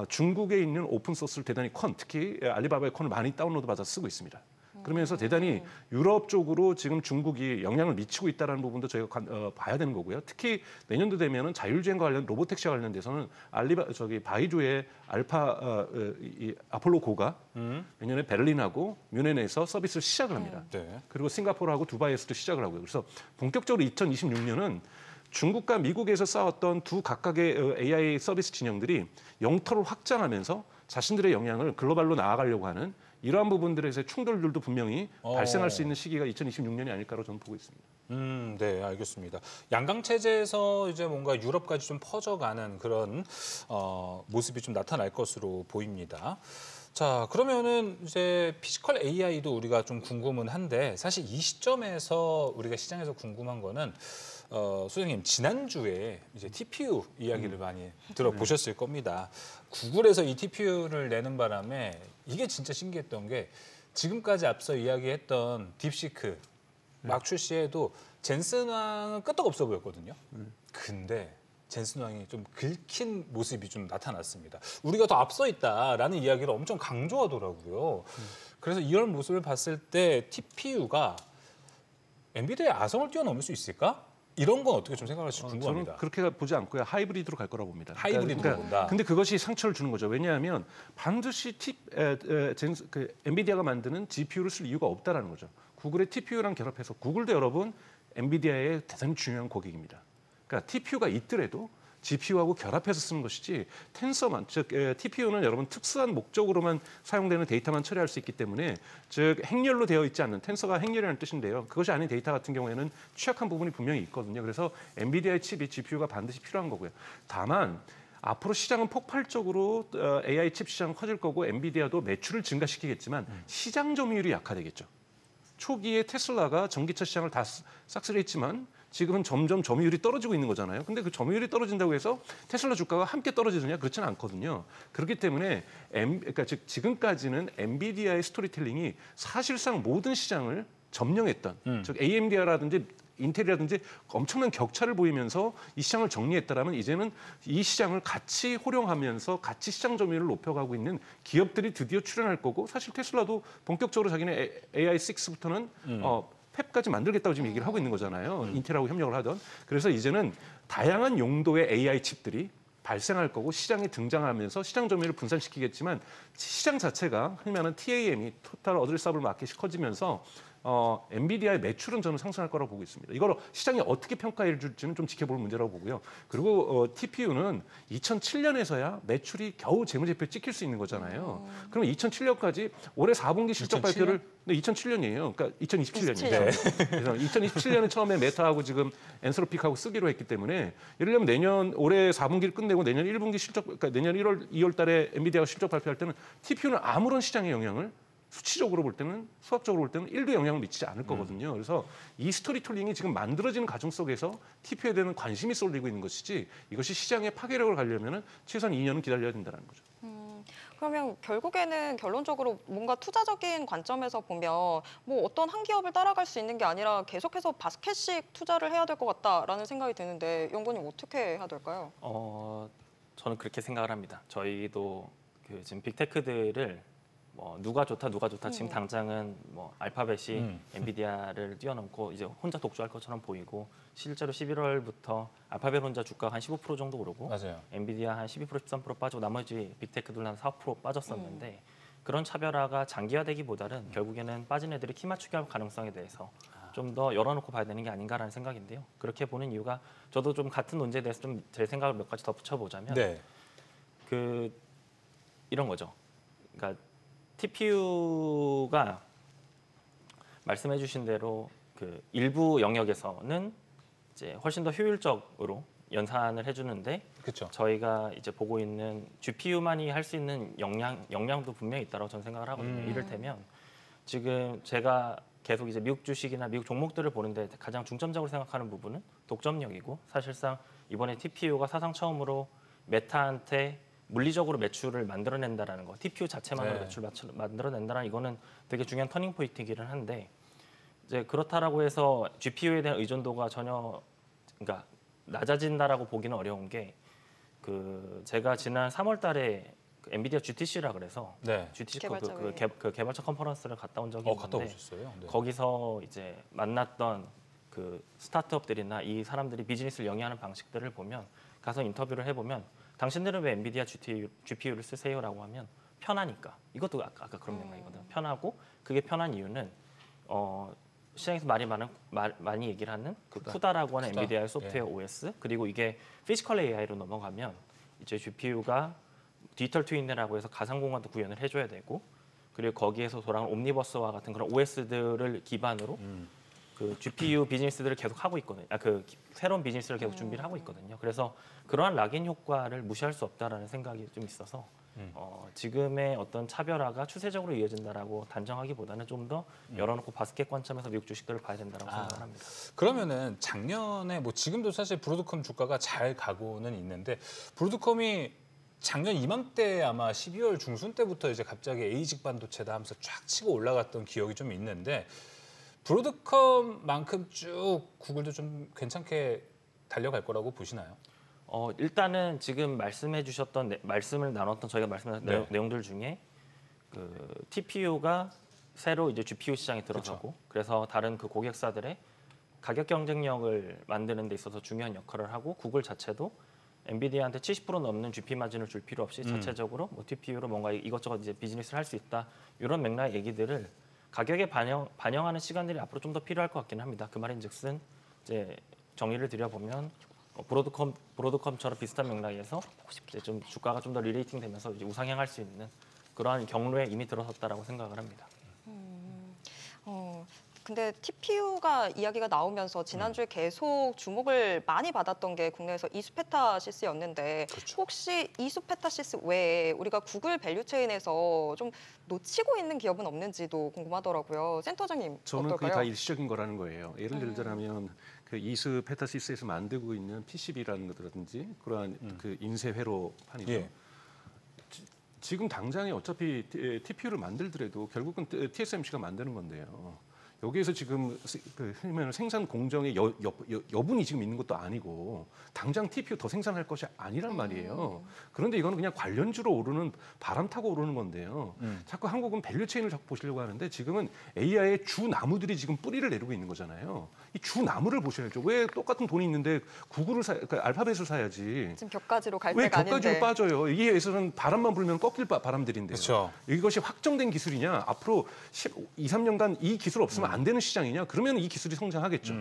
중국에 있는 오픈 소스를 대단히 특히 알리바바의 콘을 많이 다운로드 받아서 쓰고 있습니다. 그러면서 대단히 유럽 쪽으로 지금 중국이 영향을 미치고 있다는 부분도 저희가 봐야 되는 거고요. 특히 내년도 되면은 자율주행과 관련 로보택시와 관련돼서는 바이주의 아폴로 고가 내년에 베를린하고 뮌헨에서 서비스를 시작을 합니다. 네. 그리고 싱가포르하고 두바이에서도 시작을 하고요. 그래서 본격적으로 2026년은 중국과 미국에서 싸웠던 두 각각의 AI 서비스 진영들이 영토를 확장하면서 자신들의 영향을 글로벌로 나아가려고 하는 이러한 부분들에서의 충돌들도 분명히 발생할 수 있는 시기가 2026년이 아닐까로 저는 보고 있습니다. 네, 알겠습니다. 양강 체제에서 이제 뭔가 유럽까지 좀 퍼져가는 그런 모습이 좀 나타날 것으로 보입니다. 자, 그러면은 이제 피지컬 AI도 우리가 좀 궁금은 한데 사실 이 시점에서 우리가 시장에서 궁금한 거는 소장님 지난주에 이제 TPU 이야기를 많이 들어보셨을 겁니다. 구글에서 이 TPU를 내는 바람에 이게 진짜 신기했던 게 지금까지 앞서 이야기했던 딥시크 막 출시해도 젠슨 왕은 끄떡없어 보였거든요. 근데 젠슨 왕이 좀 긁힌 모습이 좀 나타났습니다. 우리가 더 앞서 있다라는 이야기를 엄청 강조하더라고요. 그래서 이런 모습을 봤을 때 TPU가 엔비디아의 아성을 뛰어넘을 수 있을까? 이런 건 어떻게 좀 생각하실지 궁금합니다. 저는 그렇게 보지 않고요. 하이브리드로 갈 거라고 봅니다. 하이브리드로 본다. 근데 그것이 상처를 주는 거죠. 왜냐하면 반드시 엔비디아가 만드는 GPU를 쓸 이유가 없다라는 거죠. 구글의 TPU랑 결합해서 구글도 여러분 엔비디아의 대단히 중요한 고객입니다. 그러니까 TPU가 있더라도 GPU하고 결합해서 쓰는 것이지 텐서만, 즉 TPU는 여러분 특수한 목적으로만 사용되는 데이터만 처리할 수 있기 때문에 즉 행렬로 되어 있지 않는, 텐서가 행렬이라는 뜻인데요. 그것이 아닌 데이터 같은 경우에는 취약한 부분이 분명히 있거든요. 그래서 엔비디아의 칩이 GPU가 반드시 필요한 거고요. 다만 앞으로 시장은 폭발적으로 AI 칩 시장은 커질 거고 엔비디아도 매출을 증가시키겠지만 시장 점유율이 약화되겠죠. 초기에 테슬라가 전기차 시장을 다 싹쓸이했지만 지금은 점점 점유율이 떨어지고 있는 거잖아요. 근데 그 점유율이 떨어진다고 해서 테슬라 주가가 함께 떨어지느냐? 그렇지는 않거든요. 그렇기 때문에 그러니까 즉 지금까지는 엔비디아의 스토리텔링이 사실상 모든 시장을 점령했던, 즉 AMD라든지 인텔이라든지 엄청난 격차를 보이면서 이 시장을 정리했다라면 이제는 이 시장을 같이 호령하면서 같이 시장 점유율을 높여가고 있는 기업들이 드디어 출연할 거고, 사실 테슬라도 본격적으로 자기네 AI6부터는 팹까지 만들겠다고 지금 얘기를 하고 있는 거잖아요. 인텔하고 협력을 하던. 그래서 이제는 다양한 용도의 AI 칩들이 발생할 거고 시장에 등장하면서 시장 점유율을 분산시키겠지만 시장 자체가 흔히 말하는 TAM이 토탈 어드레서블 마켓이 커지면서 엔비디아의 매출은 저는 상승할 거라고 보고 있습니다. 이걸 시장이 어떻게 평가해 줄지는 좀 지켜볼 문제라고 보고요. 그리고 TPU는 2007년에서야 매출이 겨우 재무제표에 찍힐 수 있는 거잖아요. 그러면 2007년까지 올해 4분기 실적 2007년? 발표를 2007년이에요. 그러니까 2027년이죠. 그래서 2027년에 처음에 메타하고 지금 엔서로픽하고 쓰기로 했기 때문에 예를 들면 내년 올해 4분기를 끝내고 내년 1분기 실적, 그러니까 내년 1월, 2월 달에 엔비디아가 실적 발표할 때는 TPU는 아무런 시장의 영향을 수치적으로 볼 때는, 수학적으로 볼 때는 1도 영향을 미치지 않을 거거든요. 그래서 이 스토리텔링이 지금 만들어지는 과정 속에서 TPU에 대한 관심이 쏠리고 있는 것이지 이것이 시장의 파괴력을 가려면 최소한 2년은 기다려야 된다는 거죠. 그러면 결국에는 결론적으로 뭔가 투자적인 관점에서 보면 뭐 어떤 한 기업을 따라갈 수 있는 게 아니라 계속해서 바스켓식 투자를 해야 될 것 같다라는 생각이 드는데 연구님 어떻게 해야 될까요? 저는 그렇게 생각을 합니다. 저희도 지금 빅테크들을 누가 좋다 지금 당장은 알파벳이 엔비디아를 뛰어넘고 이제 혼자 독주할 것처럼 보이고 실제로 11월부터 알파벳 혼자 주가가 한 15% 정도 오르고 맞아요. 엔비디아 한 12% 13% 빠지고 나머지 빅테크들 한 4% 빠졌었는데 그런 차별화가 장기화되기보다는 결국에는 빠진 애들이 키 맞추기 할 가능성에 대해서 좀 더 열어놓고 봐야 되는 게 아닌가라는 생각인데요. 그렇게 보는 이유가 저도 좀 같은 논제에 대해서 좀 제 생각을 몇 가지 덧붙여보자면 네. 이런 거죠. 그러니까 TPU가 말씀해주신 대로 일부 영역에서는 이제 훨씬 더 효율적으로 연산을 해주는데 그렇죠. 저희가 이제 보고 있는 GPU만이 할 수 있는 역량도 분명히 있다고 저는 생각을 하거든요. 이를테면 지금 제가 계속 이제 미국 주식이나 미국 종목들을 보는데 가장 중점적으로 생각하는 부분은 독점력이고 사실상 이번에 TPU가 사상 처음으로 메타한테 물리적으로 매출을 만들어낸다라는 거, TPU 자체만으로 매출을 만들어낸다라는 이거는 되게 중요한 터닝 포인트이기는 한데 이제 그렇다라고 해서 GPU에 대한 의존도가 전혀 그러니까 낮아진다라고 보기는 어려운 게 제가 지난 3월달에 엔비디아 GTC라 그래서 GTC 그 개발자 컨퍼런스를 갔다 온 적이 있는데 갔다 오셨어요? 네. 거기서 이제 만났던 스타트업들이나 이 사람들이 비즈니스를 영위하는 방식들을 보면 가서 인터뷰를 해보면 당신들은 왜 엔비디아 GPU를 쓰세요라고 하면 편하니까. 이것도 아까 그런 맥락이거든요. 편하고 그게 편한 이유는 시장에서 많이 얘기를 하는 쿠다라고 하는 엔비디아의 소프트웨어 OS 그리고 이게 피지컬 AI로 넘어가면 이제 GPU가 디지털 트윈이라고 해서 가상공간도 구현을 해줘야 되고 그리고 거기에서 돌아가는 옴니버스와 같은 그런 OS들을 기반으로 GPU 비즈니스들을 계속 하고 있거든요. 새로운 비즈니스를 계속 준비를 하고 있거든요. 그래서 그러한 락인 효과를 무시할 수 없다라는 생각이 좀 있어서 지금의 어떤 차별화가 추세적으로 이어진다라고 단정하기보다는 좀 더 열어놓고 바스켓 관점에서 미국 주식들을 봐야 된다고 생각을 합니다. 그러면은 작년에 지금도 사실 브로드컴 주가가 잘 가고는 있는데 브로드컴이 작년 이맘때 아마 12월 중순 때부터 이제 갑자기 에이직 반도체다 하면서 쫙 치고 올라갔던 기억이 좀 있는데 브로드컴만큼 쭉 구글도 좀 괜찮게 달려갈 거라고 보시나요? 일단은 지금 말씀을 나눴던 저희가 말씀드린 내용들 중에 TPU가 새로 이제 GPU 시장에 들어가고 그래서 다른 고객사들의 가격 경쟁력을 만드는 데 있어서 중요한 역할을 하고 구글 자체도 엔비디아한테 70% 넘는 GP 마진을 줄 필요 없이 자체적으로 TPU로 뭔가 이것저것 이제 비즈니스를 할 수 있다 이런 맥락 얘기들을 가격에 반영하는 시간들이 앞으로 좀 더 필요할 것 같긴 합니다. 그 말인즉슨 이제 정리를 드려보면 브로드컴처럼 비슷한 맥락에서 이제 좀 주가가 좀 더 리레이팅 되면서 이제 우상향할 수 있는 그러한 경로에 이미 들어섰다라고 생각을 합니다. 근데 TPU가 이야기가 나오면서 지난주에 계속 주목을 많이 받았던 게 국내에서 이수페타시스였는데 그렇죠. 혹시 이수페타시스 외에 우리가 구글 밸류체인에서 좀 놓치고 있는 기업은 없는지도 궁금하더라고요. 센터장님 저는 어떨까요? 그게 다 일시적인 거라는 거예요. 예를 들자면 그 이수 페타시스에서 만들고 있는 PCB라는 거라든지 그러한 그 인쇄 회로판이죠. 예. 지금 당장에 어차피 TPU를 만들더라도 결국은 TSMC가 만드는 건데요. 여기에서 지금 그 생산 공정의 여분이 지금 있는 것도 아니고 당장 TPU 더 생산할 것이 아니란 말이에요. 그런데 이거는 그냥 관련주로 오르는 바람 타고 오르는 건데요. 자꾸 한국은 밸류체인을 자꾸 보시려고 하는데 지금은 AI의 주 나무들이 지금 뿌리를 내리고 있는 거잖아요. 이 주 나무를 보셔야죠. 왜 똑같은 돈이 있는데 구글을 그러니까 알파벳을 사야지. 지금 격가지로 갈 왜 때가 격가지로 아닌데. 빠져요? 이게에서는 바람만 불면 꺾일 바람들인데요. 그렇죠. 이것이 확정된 기술이냐? 앞으로 2, 3년간 이 기술 없으면 안 되는 시장이냐? 그러면 이 기술이 성장하겠죠.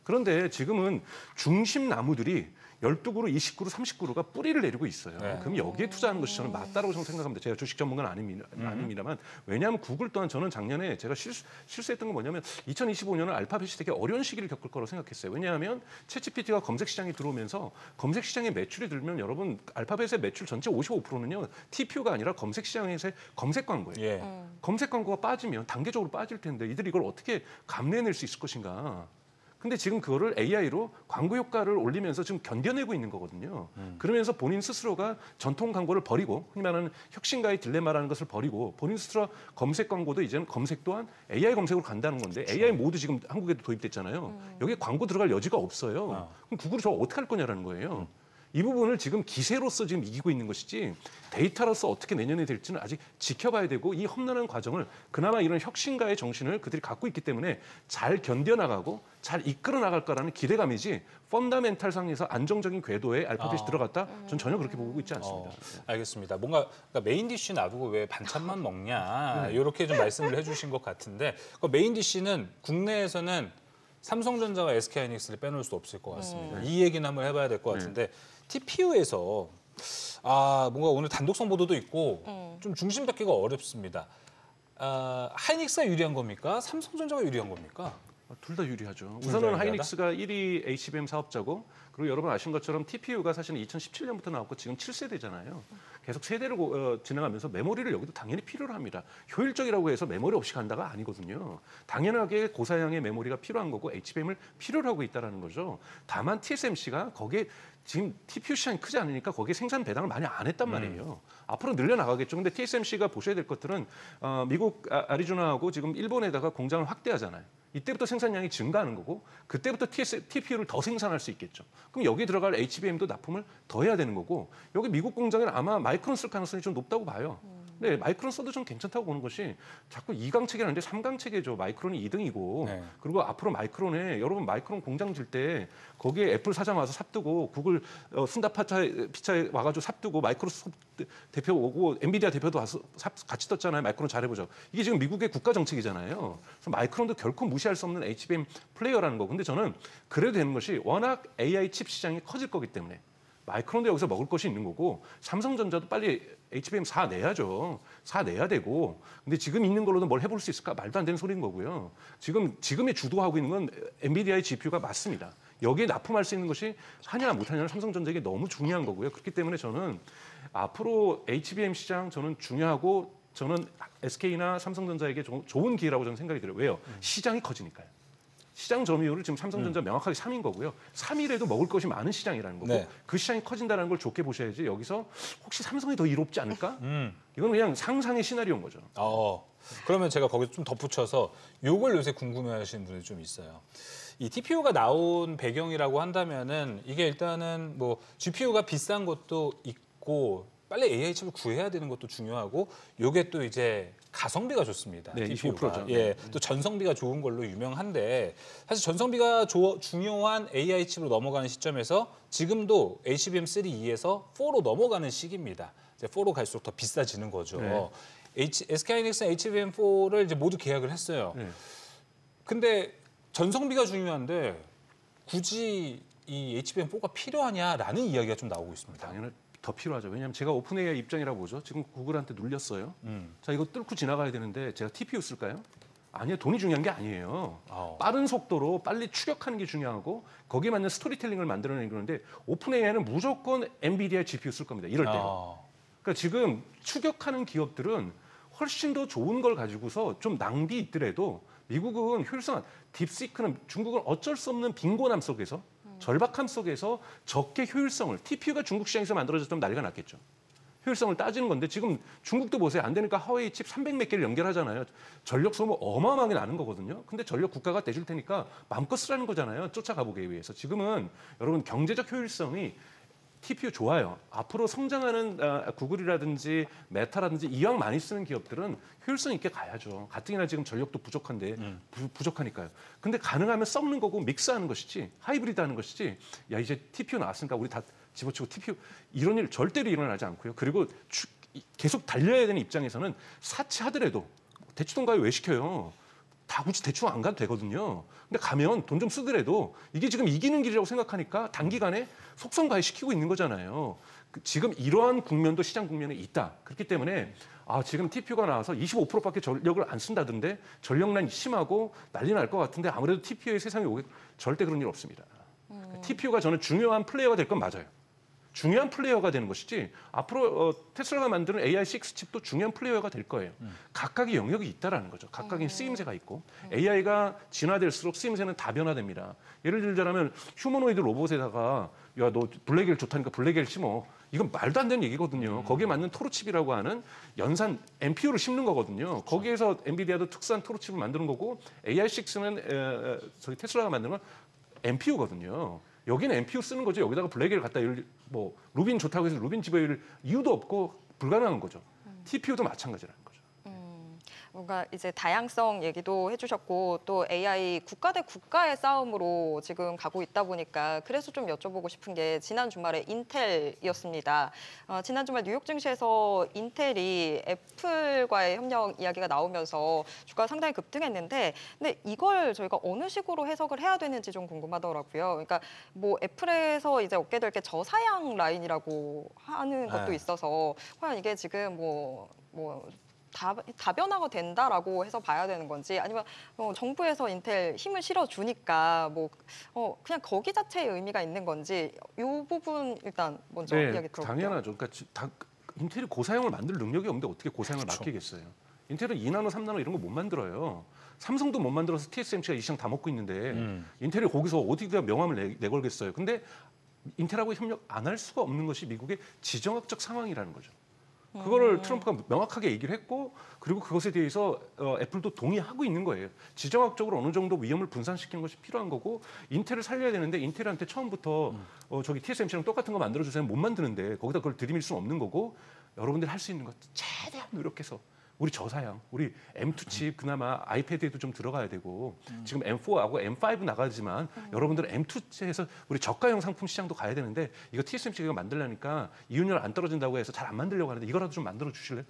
그런데 지금은 중심 나무들이 12그루, 20그루, 30그루가 뿌리를 내리고 있어요. 네. 그럼 여기에 투자하는 것이 저는 맞다라고 저는 생각합니다. 제가 주식 전문가는 아닙니다만 왜냐하면 구글 또한 저는 작년에 제가 실수했던 건 뭐냐면 2025년은 알파벳이 되게 어려운 시기를 겪을 거라고 생각했어요. 왜냐하면 챗GPT가 검색 시장에 들어오면서 검색 시장에 매출이 들면 여러분 알파벳의 매출 전체 55%는요. TPU가 아니라 검색 시장에서의 검색 광고예요. 예. 검색 광고가 빠지면 단계적으로 빠질 텐데 이들이 이걸 어떻게 감내해낼 수 있을 것인가. 근데 지금 그거를 AI로 광고 효과를 올리면서 지금 견뎌내고 있는 거거든요. 그러면서 본인 스스로가 전통 광고를 버리고 흔히 말하는 혁신가의 딜레마라는 것을 버리고 본인 스스로 검색 광고도 이제는 검색 또한 AI 검색으로 간다는 건데 AI 모두 지금 한국에도 도입됐잖아요. 여기에 광고 들어갈 여지가 없어요. 그럼 구글이 저거 어떻게 할 거냐라는 거예요. 이 부분을 지금 기세로서 지금 이기고 있는 것이지 데이터로서 어떻게 내년에 될지는 아직 지켜봐야 되고 이 험난한 과정을 그나마 이런 혁신가의 정신을 그들이 갖고 있기 때문에 잘 견뎌나가고 잘 이끌어 나갈 거라는 기대감이지 펀더멘탈 상에서 안정적인 궤도에 알파벳이 들어갔다? 전 전혀 그렇게 보고 있지 않습니다. 알겠습니다. 뭔가 그러니까 메인 디쉬 놔두고 왜 반찬만 먹냐 이렇게 좀 말씀을 해주신 것 같은데 그 메인 디쉬는 국내에서는 삼성전자와 SK하이닉스를 빼놓을 수 없을 것 같습니다. 이 얘기는 한번 해봐야 될 것 같은데 TPU에서 뭔가 오늘 단독성 보도도 있고 좀 중심 잡기가 어렵습니다. 하이닉스가 유리한 겁니까? 삼성전자가 유리한 겁니까? 둘 다 유리하죠. 둘다 우선은 유리하다? 하이닉스가 1위 HBM 사업자고 그리고 여러분 아시는 것처럼 TPU가 사실은 2017년부터 나왔고 지금 7세대잖아요. 계속 세대를 진행하면서 메모리를 여기도 당연히 필요로 합니다. 효율적이라고 해서 메모리 없이 간다가 아니거든요. 당연하게 고사양의 메모리가 필요한 거고 HBM을 필요로 하고 있다는 거죠. 다만 TSMC가 거기에 지금 TPU 시장이 크지 않으니까 거기에 생산 배당을 많이 안 했단 말이에요. 앞으로 늘려나가겠죠. 근데 TSMC가 보셔야 될 것들은 미국 아리조나하고 지금 일본에다가 공장을 확대하잖아요. 이때부터 생산량이 증가하는 거고 그때부터 TPU를 더 생산할 수 있겠죠. 그럼 여기 들어갈 HBM도 납품을 더 해야 되는 거고 여기 미국 공장에는 아마 마이크론 쓸 가능성이 좀 높다고 봐요. 네, 마이크론 써도 좀 괜찮다고 보는 것이 자꾸 2강 체계라는데 3강 체계죠. 마이크론이 2등이고 네. 그리고 앞으로 마이크론에 여러분 마이크론 공장 질 때 거기에 애플 사장 와서 삽두고 구글 순다피차에 와가지고 삽두고 마이크로소프트 대표 오고 엔비디아 대표도 와서 같이 떴잖아요. 마이크론 잘해보죠. 이게 지금 미국의 국가 정책이잖아요. 그래서 마이크론도 결코 무시할 수 없는 HBM 플레이어라는 거. 근데 저는 그래도 되는 것이 워낙 AI 칩 시장이 커질 거기 때문에 마이크론도 여기서 먹을 것이 있는 거고 삼성전자도 빨리 HBM 4 내야죠. 4 내야 되고 근데 지금 있는 걸로도 뭘 해볼 수 있을까? 말도 안 되는 소리인 거고요. 지금의 주도하고 있는 건 엔비디아의 GPU가 맞습니다. 여기에 납품할 수 있는 것이 하냐 못하냐는 삼성전자에게 너무 중요한 거고요. 그렇기 때문에 저는 앞으로 HBM 시장 저는 중요하고 저는 SK나 삼성전자에게 좋은 기회라고 저는 생각이 들어요. 왜요? 시장이 커지니까요. 시장 점유율을 지금 삼성전자 명확하게 3인 거고요. 3위라도 먹을 것이 많은 시장이라는 거고 네. 그 시장이 커진다는 걸 좋게 보셔야지 여기서 혹시 삼성이 더 이롭지 않을까? 이건 그냥 상상의 시나리오인 거죠. 그러면 제가 거기서 좀 덧붙여서 요걸 요새 궁금해하시는 분들이 좀 있어요. 이 TPU가 나온 배경이라고 한다면은 이게 일단은 뭐 GPU가 비싼 것도 있고 빨리 AI 칩을 구해야 되는 것도 중요하고 요게 또 이제 가성비가 좋습니다. 네, TPU가. 25%죠. 예, 또 전성비가 좋은 걸로 유명한데 사실 전성비가 중요한 AI 칩으로 넘어가는 시점에서 지금도 HBM3E에서 4로 넘어가는 시기입니다. 이제 4로 갈수록 더 비싸지는 거죠. 네. SK하이닉스는 HBM4를 이제 모두 계약을 했어요. 네. 근데 전성비가 중요한데 굳이 이 HBM4가 필요하냐라는 이야기가 좀 나오고 있습니다. 당연히 더 필요하죠. 왜냐하면 제가 오픈 AI 입장이라 보죠. 지금 구글한테 눌렸어요. 자, 이거 뚫고 지나가야 되는데 제가 TPU 쓸까요? 아니요, 돈이 중요한 게 아니에요. 빠른 속도로 빨리 추격하는 게 중요하고 거기에 맞는 스토리텔링을 만들어내는 건데 오픈 AI는 무조건 엔비디아 GPU 쓸 겁니다. 이럴 때요. 그러니까 지금 추격하는 기업들은 훨씬 더 좋은 걸 가지고서 좀 낭비 있더라도 미국은 효율성, 딥시크는 중국은 어쩔 수 없는 빈곤함 속에서 절박함 속에서 적게 효율성을 TPU가 중국 시장에서 만들어졌다면 난리가 났겠죠. 효율성을 따지는 건데 지금 중국도 보세요. 안 되니까 하웨이 칩 300몇 개를 연결하잖아요. 전력 소모 어마어마하게 나는 거거든요. 근데 전력 국가가 대줄 테니까 마음껏 쓰라는 거잖아요. 쫓아가보기 위해서. 지금은 여러분 경제적 효율성이 TPU 좋아요. 앞으로 성장하는 구글이라든지 메타라든지 이왕 많이 쓰는 기업들은 효율성 있게 가야죠. 가뜩이나 지금 전력도 부족한데 부족하니까요. 근데 가능하면 섞는 거고 믹스하는 것이지 하이브리드 하는 것이지 야 이제 TPU 나왔으니까 우리 다 집어치고 TPU 이런 일 절대로 일어나지 않고요. 그리고 계속 달려야 되는 입장에서는 사치하더라도 대치동가에 왜 시켜요? 다 굳이 대충 안 가도 되거든요. 근데 가면 돈 좀 쓰더라도 이게 지금 이기는 길이라고 생각하니까 단기간에 속성가해시키고 있는 거잖아요. 지금 이러한 국면도 시장 국면에 있다. 그렇기 때문에 지금 TPU가 나와서 25%밖에 전력을 안 쓴다던데 전력난 심하고 난리 날 것 같은데 아무래도 TPU의 세상에 오게 절대 그런 일 없습니다. TPU가 저는 중요한 플레이어가 될 건 맞아요. 중요한 플레이어가 되는 것이지 앞으로 테슬라가 만드는 AI6 칩도 중요한 플레이어가 될 거예요. 각각의 영역이 있다라는 거죠. 각각의 쓰임새가 있고 AI가 진화될수록 쓰임새는 다변화됩니다. 예를 들자면 휴머노이드 로봇에다가 야 너 블랙엘 좋다니까 블랙엘 심어. 이건 말도 안 되는 얘기거든요. 거기에 맞는 토로칩이라고 하는 연산 NPU를 심는 거거든요. 거기에서 엔비디아도 특수한 토로칩을 만드는 거고 AI6는 저희 테슬라가 만드는 건 NPU거든요. 여기는 NPU 쓰는 거죠. 여기다가 블랙엘 갖다 뭐 루빈 좋다고 해서 루빈 집어일 이유도 없고 불가능한 거죠. TPU도 마찬가지라는 거죠. 뭔가 이제 다양성 얘기도 해주셨고 또 AI 국가 대 국가의 싸움으로 지금 가고 있다 보니까 그래서 좀 여쭤보고 싶은 게 지난 주말에 인텔이었습니다. 지난 주말 뉴욕 증시에서 인텔이 애플과의 협력 이야기가 나오면서 주가가 상당히 급등했는데 근데 이걸 저희가 어느 식으로 해석을 해야 되는지 좀 궁금하더라고요. 그러니까 뭐 애플에서 이제 얻게 될 게 저사양 라인이라고 하는 것도 있어서 과연 이게 지금 다변화가 된다라고 해서 봐야 되는 건지 아니면 정부에서 인텔 힘을 실어주니까 그냥 거기 자체의 의미가 있는 건지 이 부분 일단 먼저 이야기 들어볼게요. 당연하죠. 그러니까 인텔이 고사양을 만들 능력이 없는데 어떻게 고사양을 맡기겠어요. 인텔은 2나노, 3나노 이런 거 못 만들어요. 삼성도 못 만들어서 TSMC가 이 시장 다 먹고 있는데 인텔이 거기서 어디다 명함을 내걸겠어요. 근데 인텔하고 협력 안 할 수가 없는 것이 미국의 지정학적 상황이라는 거죠. 그거를 트럼프가 명확하게 얘기를 했고 그리고 그것에 대해서 애플도 동의하고 있는 거예요. 지정학적으로 어느 정도 위험을 분산시키는 것이 필요한 거고 인텔을 살려야 되는데 인텔한테 처음부터 저기 TSMC랑 똑같은 거 만들어주세요 못 만드는데 거기다 그걸 들이밀 수는 없는 거고 여러분들이 할 수 있는 것 최대한 노력해서 우리 저사양, 우리 M2 칩 그나마 아이패드에도 좀 들어가야 되고 지금 M4하고 M5 나가지만 여러분들은 M2 칩에서 우리 저가형 상품 시장도 가야 되는데 이거 TSMC가 만들려니까 이윤율 안 떨어진다고 해서 잘 안 만들려고 하는데 이거라도 좀 만들어 주실래요?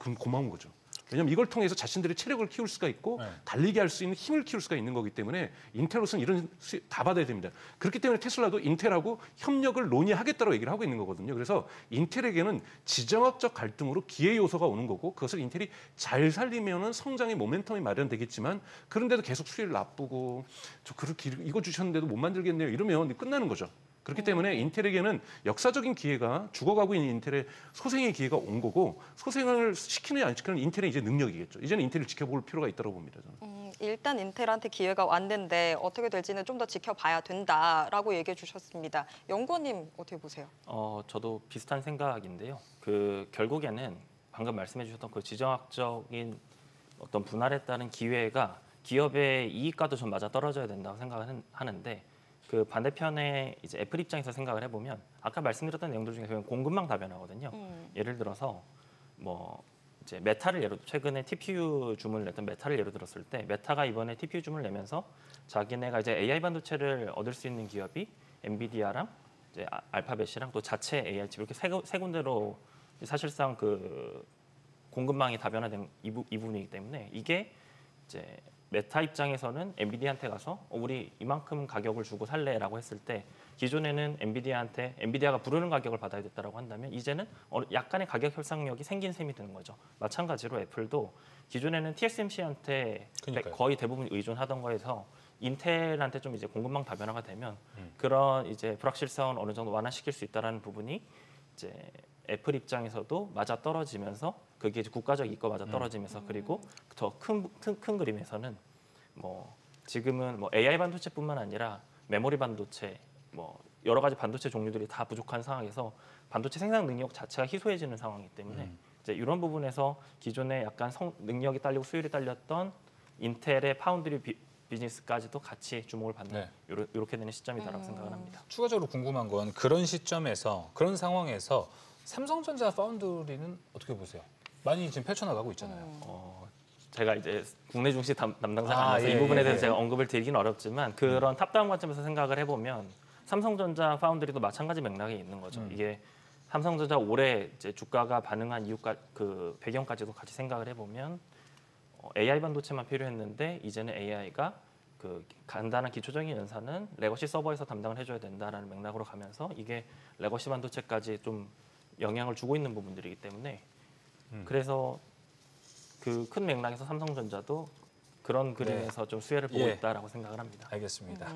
그럼 고마운 거죠. 왜냐하면 이걸 통해서 자신들의 체력을 키울 수가 있고 달리게 할 수 있는 힘을 키울 수가 있는 거기 때문에 인텔로서는 이런 다 받아야 됩니다. 그렇기 때문에 테슬라도 인텔하고 협력을 논의하겠다고 얘기를 하고 있는 거거든요. 그래서 인텔에게는 지정학적 갈등으로 기회 요소가 오는 거고 그것을 인텔이 잘 살리면은 성장의 모멘텀이 마련되겠지만 그런데도 계속 수위를 나쁘고 이거 주셨는데도 못 만들겠네요. 이러면 끝나는 거죠. 그렇기 때문에 인텔에게는 역사적인 기회가 죽어가고 있는 인텔의 소생의 기회가 온 거고 소생을 시키느냐 안 시키느냐 인텔의 이제 능력이겠죠. 이제는 인텔을 지켜볼 필요가 있다고 봅니다. 저는. 일단 인텔한테 기회가 왔는데 어떻게 될지는 좀 더 지켜봐야 된다라고 얘기해 주셨습니다. 연구원님 어떻게 보세요? 저도 비슷한 생각인데요. 결국에는 방금 말씀해 주셨던 그 지정학적인 어떤 분할에 따른 기회가 기업의 이익과도 좀 맞아 떨어져야 된다고 생각을 하는데 그 반대편에 이제 애플 입장에서 생각을 해보면 아까 말씀드렸던 내용들 중에 공급망 다변화거든요. 예를 들어서 이제 메타를 최근에 TPU 주문을 냈던 메타를 예로 들었을 때 메타가 이번에 TPU 주문을 내면서 자기네가 이제 AI 반도체를 얻을 수 있는 기업이 엔비디아랑 이제 알파벳이랑 또 자체 AI 칩 이렇게 세 군데로 사실상 그 공급망이 다변화된 이 부분이기 때문에 이게 이제 메타 입장에서는 엔비디아한테 가서 우리 이만큼 가격을 주고 살래라고 했을 때 기존에는 엔비디아가 부르는 가격을 받아야 됐다라고 한다면 이제는 약간의 가격 협상력이 생긴 셈이 되는 거죠. 마찬가지로 애플도 기존에는 TSMC한테 그러니까요. 거의 대부분 의존하던 거에서 인텔한테 좀 이제 공급망 다변화가 되면 그런 이제 불확실성은 어느 정도 완화시킬 수 있다라는 부분이 이제 애플 입장에서도 맞아 떨어지면서 그게 이제 국가적 이익과 맞아 떨어지면서 그리고 더 큰 그림에서는 뭐 지금은 뭐 AI 반도체뿐만 아니라 메모리 반도체 뭐 여러 가지 반도체 종류들이 다 부족한 상황에서 반도체 생산 능력 자체가 희소해지는 상황이기 때문에 이제 이런 부분에서 기존에 약간 능력이 딸리고 수율이 딸렸던 인텔의 파운드리 비즈니스까지도 같이 주목을 받는 이렇게 되는 시점이다라고 생각을 합니다. 추가적으로 궁금한 건 그런 시점에서 그런 상황에서 삼성전자 파운드리는 어떻게 보세요? 많이 지금 펼쳐나가고 있잖아요. 제가 이제 국내 중시 담당자가 아니라서 이 부분에 대해서 제가 언급을 드리긴 어렵지만 그런 탑다운 관점에서 생각을 해보면 삼성전자 파운드리도 마찬가지 맥락에 있는 거죠. 이게 삼성전자 올해 이제 주가가 반응한 이유가 그 배경까지도 같이 생각을 해보면 AI 반도체만 필요했는데 이제는 AI가 그 간단한 기초적인 연산은 레거시 서버에서 담당을 해줘야 된다라는 맥락으로 가면서 이게 레거시 반도체까지 좀 영향을 주고 있는 부분들이기 때문에 그래서 그 큰 맥락에서 삼성전자도 그런 그림에서 좀 수혜를 보고 있다라고 생각을 합니다. 알겠습니다.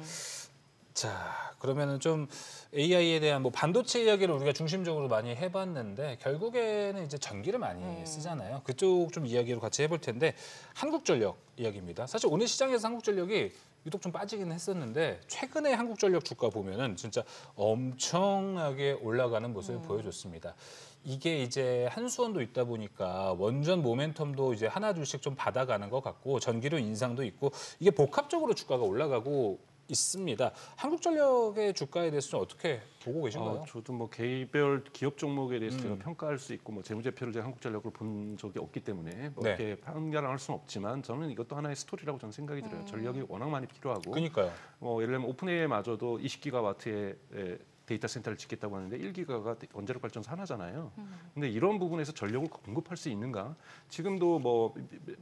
자, 그러면은 좀 AI에 대한 뭐 반도체 이야기를 우리가 중심적으로 많이 해봤는데 결국에는 이제 전기를 많이 쓰잖아요. 그쪽 좀 이야기로 같이 해볼 텐데 한국전력 이야기입니다. 사실 오늘 시장에서 한국전력이 유독 좀 빠지긴 했었는데 최근에 한국전력 주가 보면은 진짜 엄청나게 올라가는 모습을 보여줬습니다. 이게 이제 한수원도 있다 보니까 원전 모멘텀도 이제 하나 둘씩 좀 받아가는 것 같고 전기료 인상도 있고 이게 복합적으로 주가가 올라가고 있습니다. 한국전력의 주가에 대해서 좀 어떻게 보고 계신가요? 저도 뭐 개별 기업 종목에 대해서 제가 평가할 수 있고 뭐 재무제표를 제가 한국전력을 본 적이 없기 때문에 뭐 이렇게 판단할 수는 없지만 저는 이것도 하나의 스토리라고 저는 생각이 들어요. 전력이 워낙 많이 필요하고. 그러니까요. 예를 들면 오픈AI마저도 20기가와트의 데이터 센터를 짓겠다고 하는데 1기가가 원자력 발전소 하나잖아요. 근데 이런 부분에서 전력을 공급할 수 있는가? 지금도 뭐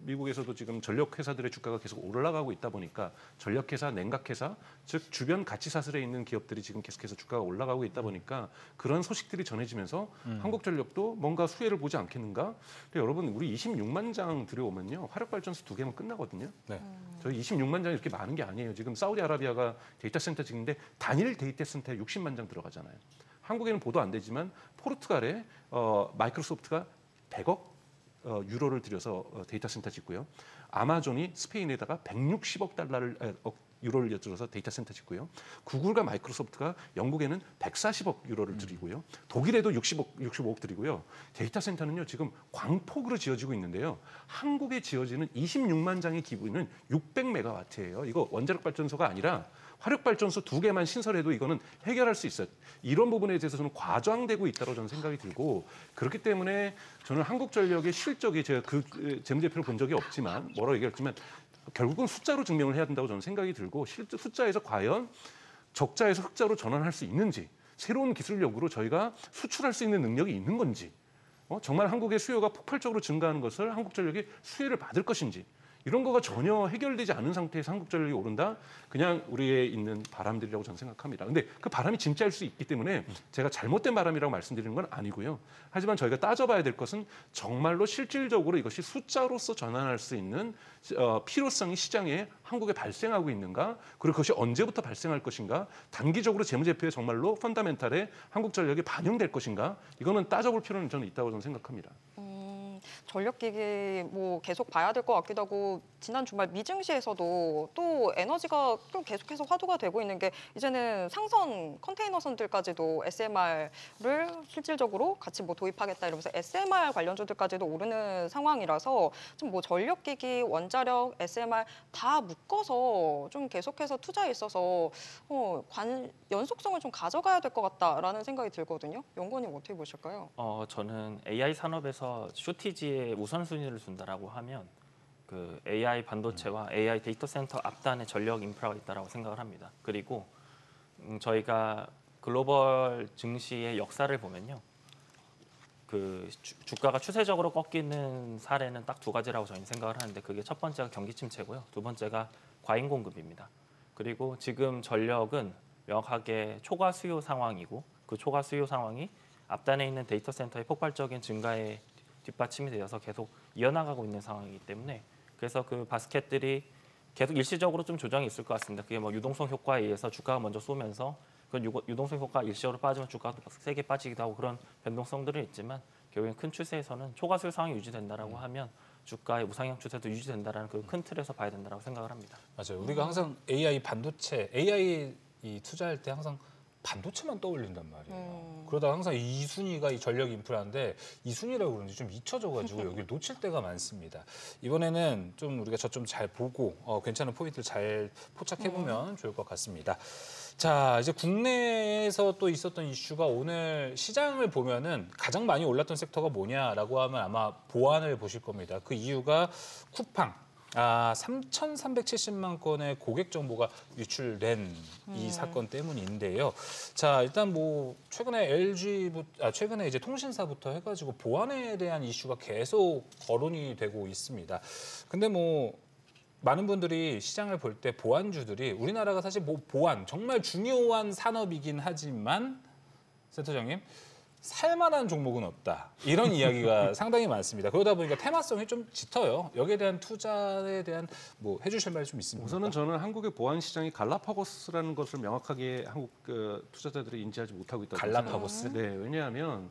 미국에서도 지금 전력 회사들의 주가가 계속 올라가고 있다 보니까 전력 회사, 냉각 회사, 즉 주변 가치 사슬에 있는 기업들이 지금 계속해서 주가가 올라가고 있다 보니까 그런 소식들이 전해지면서 한국전력도 뭔가 수혜를 보지 않겠는가? 근데 여러분 우리 26만 장 들여오면요. 화력 발전소 2개면 끝나거든요. 네. 저희 26만 장이 이렇게 많은 게 아니에요. 지금 사우디아라비아가 데이터 센터 짓는데 단일 데이터 센터에 60만 장 들어가잖아요. 한국에는 보도 안 되지만 포르투갈에 마이크로소프트가 100억 유로를 들여서 데이터 센터 짓고요. 아마존이 스페인에다가 160억 유로를 들여서 데이터 센터 짓고요. 구글과 마이크로소프트가 영국에는 140억 유로를 들이고요. 독일에도 65억 들이고요. 데이터 센터는요 지금 광폭으로 지어지고 있는데요. 한국에 지어지는 26만 장의 기부는 600메가와트예요. 이거 원자력 발전소가 아니라 화력 발전소 2개만 신설해도 이거는 해결할 수 있어요. 이런 부분에 대해서 저는 과장되고 있다고 저는 생각이 들고 그렇기 때문에 저는 한국전력의 실적이 제가 그 재무제표를 본 적이 없지만 뭐라고 얘기했지만 결국은 숫자로 증명을 해야 된다고 저는 생각이 들고 숫자에서 과연 적자에서 흑자로 전환할 수 있는지 새로운 기술력으로 저희가 수출할 수 있는 능력이 있는 건지 정말 한국의 수요가 폭발적으로 증가하는 것을 한국전력이 수혜를 받을 것인지 이런 거가 전혀 해결되지 않은 상태에서 한국전력이 오른다? 그냥 우리에 있는 바람들이라고 저는 생각합니다. 근데 그 바람이 진짜일 수 있기 때문에 제가 잘못된 바람이라고 말씀드리는 건 아니고요. 하지만 저희가 따져봐야 될 것은 정말로 실질적으로 이것이 숫자로서 전환할 수 있는 필요성이 시장에 한국에 발생하고 있는가? 그리고 그것이 언제부터 발생할 것인가? 단기적으로 재무제표에 정말로 펀다멘탈에 한국전력이 반영될 것인가? 이거는 따져볼 필요는 저는 있다고 저는 생각합니다. 전력기기 뭐 계속 봐야 될 것 같기도 하고 지난 주말 미증시에서도 또 에너지가 또 계속해서 화두가 되고 있는 게 이제는 상선 컨테이너선들까지도 SMR을 실질적으로 같이 뭐 도입하겠다 이러면서 SMR 관련주들까지도 오르는 상황이라서 좀 뭐 전력기기, 원자력, SMR 다 묶어서 좀 계속해서 투자에 있어서 연속성을 좀 가져가야 될 것 같다라는 생각이 들거든요. 연구원님 어떻게 보실까요? 저는 AI 산업에서 쇼티지에 우선순위를 준다라고 하면 그 AI 반도체와 AI 데이터 센터 앞단에 전력 인프라가 있다라고 생각을 합니다. 그리고 저희가 글로벌 증시의 역사를 보면요. 주가가 추세적으로 꺾이는 사례는 딱 두 가지라고 저희는 생각을 하는데 그게 첫 번째가 경기 침체고요. 두 번째가 과잉 공급입니다. 그리고 지금 전력은 명확하게 초과 수요 상황이고 그 초과 수요 상황이 앞단에 있는 데이터 센터의 폭발적인 증가에 뒷받침이 되어서 계속 이어나가고 있는 상황이기 때문에 그래서 그 바스켓들이 계속 일시적으로 좀 조정이 있을 것 같습니다. 그게 뭐 유동성 효과에 의해서 주가가 먼저 쏘면서 그 유동성 효과 일시적으로 빠지면 주가가 또 세게 빠지기도 하고 그런 변동성들은 있지만 결국엔 큰 추세에서는 초과 수요 상황이 유지된다라고 하면 주가의 우상향 추세도 유지된다라는 그 큰 틀에서 봐야 된다고 생각을 합니다. 맞아요. 우리가 항상 AI 반도체, AI 이 투자할 때 항상 반도체만 떠올린단 말이에요. 그러다 항상 이 순위가 이 전력 인프라인데 이 순위라고 그런지 좀 잊혀져가지고 여기를 놓칠 때가 많습니다. 이번에는 좀 우리가 저 좀 잘 보고 괜찮은 포인트를 잘 포착해보면 좋을 것 같습니다. 자, 이제 국내에서 또 있었던 이슈가 오늘 시장을 보면은 가장 많이 올랐던 섹터가 뭐냐라고 하면 아마 보안을 보실 겁니다. 그 이유가 쿠팡. 3,370만 건의 고객 정보가 유출된 이 사건 때문인데요. 자, 일단 뭐 최근에 최근에 이제 통신사부터 해가지고 보안에 대한 이슈가 계속 거론이 되고 있습니다. 근데 뭐 많은 분들이 시장을 볼 때 보안주들이 우리나라가 사실 뭐 보안 정말 중요한 산업이긴 하지만 센터장님. 살만한 종목은 없다. 이런 이야기가 상당히 많습니다. 그러다 보니까 테마성이 좀 짙어요. 여기에 대한 투자에 대한 뭐 해주실 말이 좀 있습니까? 우선은 저는 한국의 보안 시장이 갈라파고스라는 것을 명확하게 한국 투자자들이 인지하지 못하고 있다고 갈라파고스? 생각합니다. 네, 왜냐하면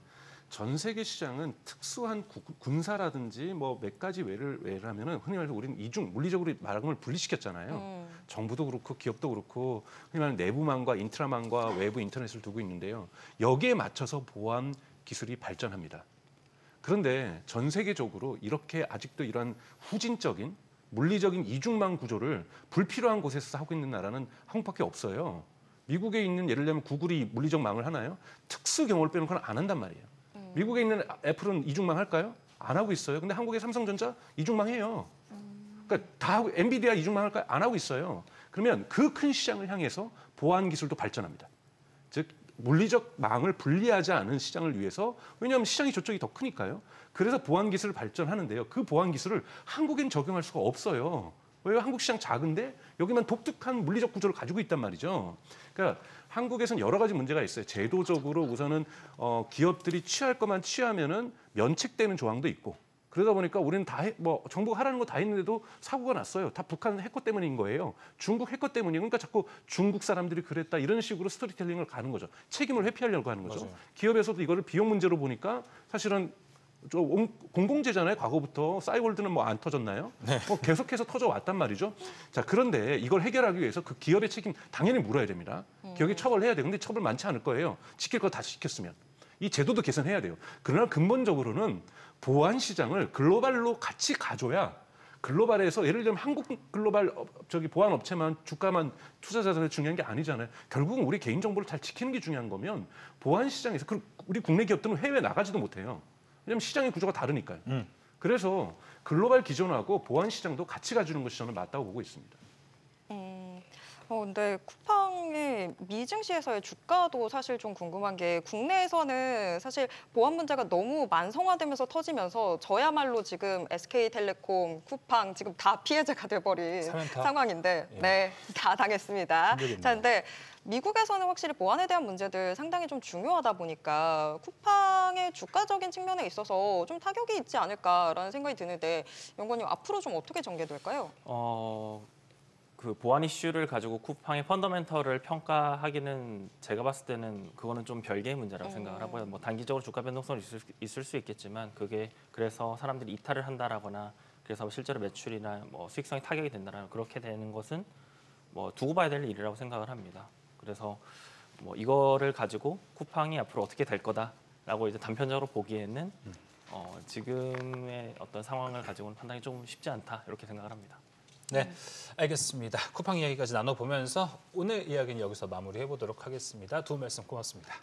전 세계 시장은 특수한 군사라든지 뭐 몇 가지 외라면은 흔히 말해서 우리는 이중 물리적으로 말하면 분리시켰잖아요. 정부도 그렇고 기업도 그렇고 흔히 말하는 내부망과 인트라망과 외부 인터넷을 두고 있는데요. 여기에 맞춰서 보안 기술이 발전합니다. 그런데 전 세계적으로 이렇게 아직도 이러한 후진적인 물리적인 이중망 구조를 불필요한 곳에서 하고 있는 나라는 한국밖에 없어요. 미국에 있는 예를 들면 구글이 물리적 망을 하나요? 특수 경우를 빼놓고는 안 한단 말이에요. 미국에 있는 애플은 이중망 할까요? 안 하고 있어요. 근데 한국의 삼성전자 이중망 해요. 그러니까 다 하고 엔비디아 이중망 할까요? 안 하고 있어요. 그러면 그 큰 시장을 향해서 보안 기술도 발전합니다. 즉 물리적 망을 분리하지 않은 시장을 위해서 왜냐하면 시장이 저쪽이 더 크니까요. 그래서 보안 기술을 발전하는데요. 그 보안 기술을 한국엔 적용할 수가 없어요. 왜요? 한국 시장 작은데 여기만 독특한 물리적 구조를 가지고 있단 말이죠. 그러니까 한국에서는 여러 가지 문제가 있어요. 제도적으로 우선은 기업들이 취할 것만 취하면은 면책되는 조항도 있고 그러다 보니까 우리는 정부가 하라는 거 다 했는데도 사고가 났어요. 다 북한 해커 때문인 거예요. 중국 해커 때문이에요. 그러니까 자꾸 중국 사람들이 그랬다 이런 식으로 스토리텔링을 가는 거죠. 책임을 회피하려고 하는 거죠. 맞아요. 기업에서도 이거를 비용 문제로 보니까 사실은 공공재잖아요. 과거부터 싸이월드는 뭐 안 터졌나요? 네. 계속해서 터져왔단 말이죠. 자, 그런데 이걸 해결하기 위해서 그 기업의 책임 당연히 물어야 됩니다. 기업이 처벌해야 돼요. 근데 처벌 많지 않을 거예요. 지킬 거 다 지켰으면. 이 제도도 개선해야 돼요. 그러나 근본적으로는 보안 시장을 글로벌로 같이 가줘야 글로벌에서 예를 들면 한국 글로벌 보안 업체만 주가만 투자자들이 중요한 게 아니잖아요. 결국은 우리 개인 정보를 잘 지키는 게 중요한 거면 보안 시장에서 우리 국내 기업들은 해외 나가지도 못해요. 왜냐하면 시장의 구조가 다르니까요. 그래서 글로벌 기존하고 보안 시장도 같이 가주는 것이 저는 맞다고 보고 있습니다. 근데 쿠팡의 미증시에서의 주가도 사실 좀 궁금한 게 국내에서는 사실 보안 문제가 너무 만성화되면서 터지면서 저야말로 지금 SK텔레콤, 쿠팡 지금 다 피해자가 돼버린 사면타? 상황인데 예. 네, 다 당했습니다. 힘들겠네요. 자, 근데 미국에서는 확실히 보안에 대한 문제들 상당히 좀 중요하다 보니까 쿠팡의 주가적인 측면에 있어서 좀 타격이 있지 않을까라는 생각이 드는데 연구원님 앞으로 좀 어떻게 전개될까요? 그 보안 이슈를 가지고 쿠팡의 펀더멘털을 평가하기는 제가 봤을 때는 그거는 좀 별개의 문제라고 생각을 하고요. 뭐 단기적으로 주가 변동성이 있을 수 있겠지만 그게 그래서 사람들이 이탈을 한다라거나 그래서 실제로 매출이나 뭐 수익성이 타격이 된다라는 그렇게 되는 것은 뭐 두고 봐야 될 일이라고 생각을 합니다. 그래서 뭐 이거를 가지고 쿠팡이 앞으로 어떻게 될 거다라고 이제 단편적으로 보기에는 지금의 어떤 상황을 가지고는 판단이 좀 쉽지 않다 이렇게 생각을 합니다. 네, 알겠습니다. 쿠팡 이야기까지 나눠보면서 오늘 이야기는 여기서 마무리해보도록 하겠습니다. 두 분 말씀 고맙습니다.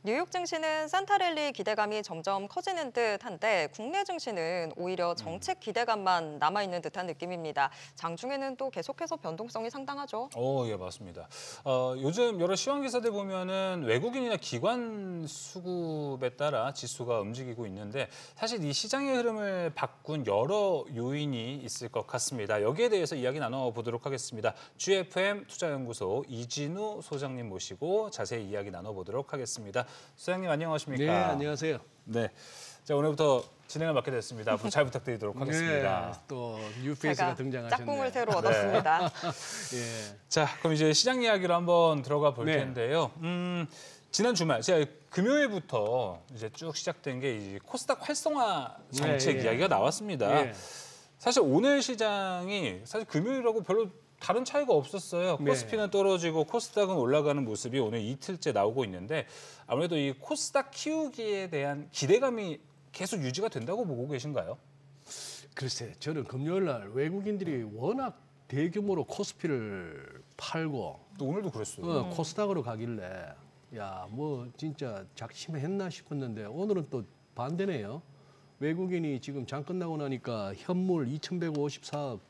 뉴욕 증시는 산타랠리 기대감이 점점 커지는 듯한데 국내 증시는 오히려 정책 기대감만 남아있는 듯한 느낌입니다. 장중에는 또 계속해서 변동성이 상당하죠. 예, 맞습니다. 요즘 여러 시황 기사들 보면은 외국인이나 기관 수급에 따라 지수가 움직이고 있는데 사실 이 시장의 흐름을 바꾼 여러 요인이 있을 것 같습니다. 여기에 대해서 이야기 나눠보도록 하겠습니다. GFM 투자연구소 이진우 소장님 모시고 자세히 이야기 나눠보도록 하겠습니다. 소장님 안녕하십니까? 네, 안녕하세요. 네, 자 오늘부터 진행을 맡게 됐습니다. 앞으로 잘 부탁드리도록 하겠습니다. 네, 또 뉴페이스가 등장하셨네요. 짝꿍을 새로 얻었습니다. 예. 자, 그럼 이제 시장 이야기로 한번 들어가 볼 네. 텐데요. 지난 주말, 제가 금요일부터 이제 쭉 시작된 게 이 코스닥 활성화 정책 네, 예. 이야기가 나왔습니다. 예. 사실 오늘 시장이 사실 금요일하고 별로 다른 차이가 없었어요. 네. 코스피는 떨어지고 코스닥은 올라가는 모습이 오늘 이틀째 나오고 있는데 아무래도 이 코스닥 키우기에 대한 기대감이 계속 유지가 된다고 보고 계신가요? 글쎄, 저는 금요일 날 외국인들이 워낙 대규모로 코스피를 팔고 또 오늘도 그랬어요. 코스닥으로 가길래 야, 뭐 진짜 작심했나 싶었는데 오늘은 또 반대네요. 외국인이 지금 장 끝나고 나니까 현물 2,154억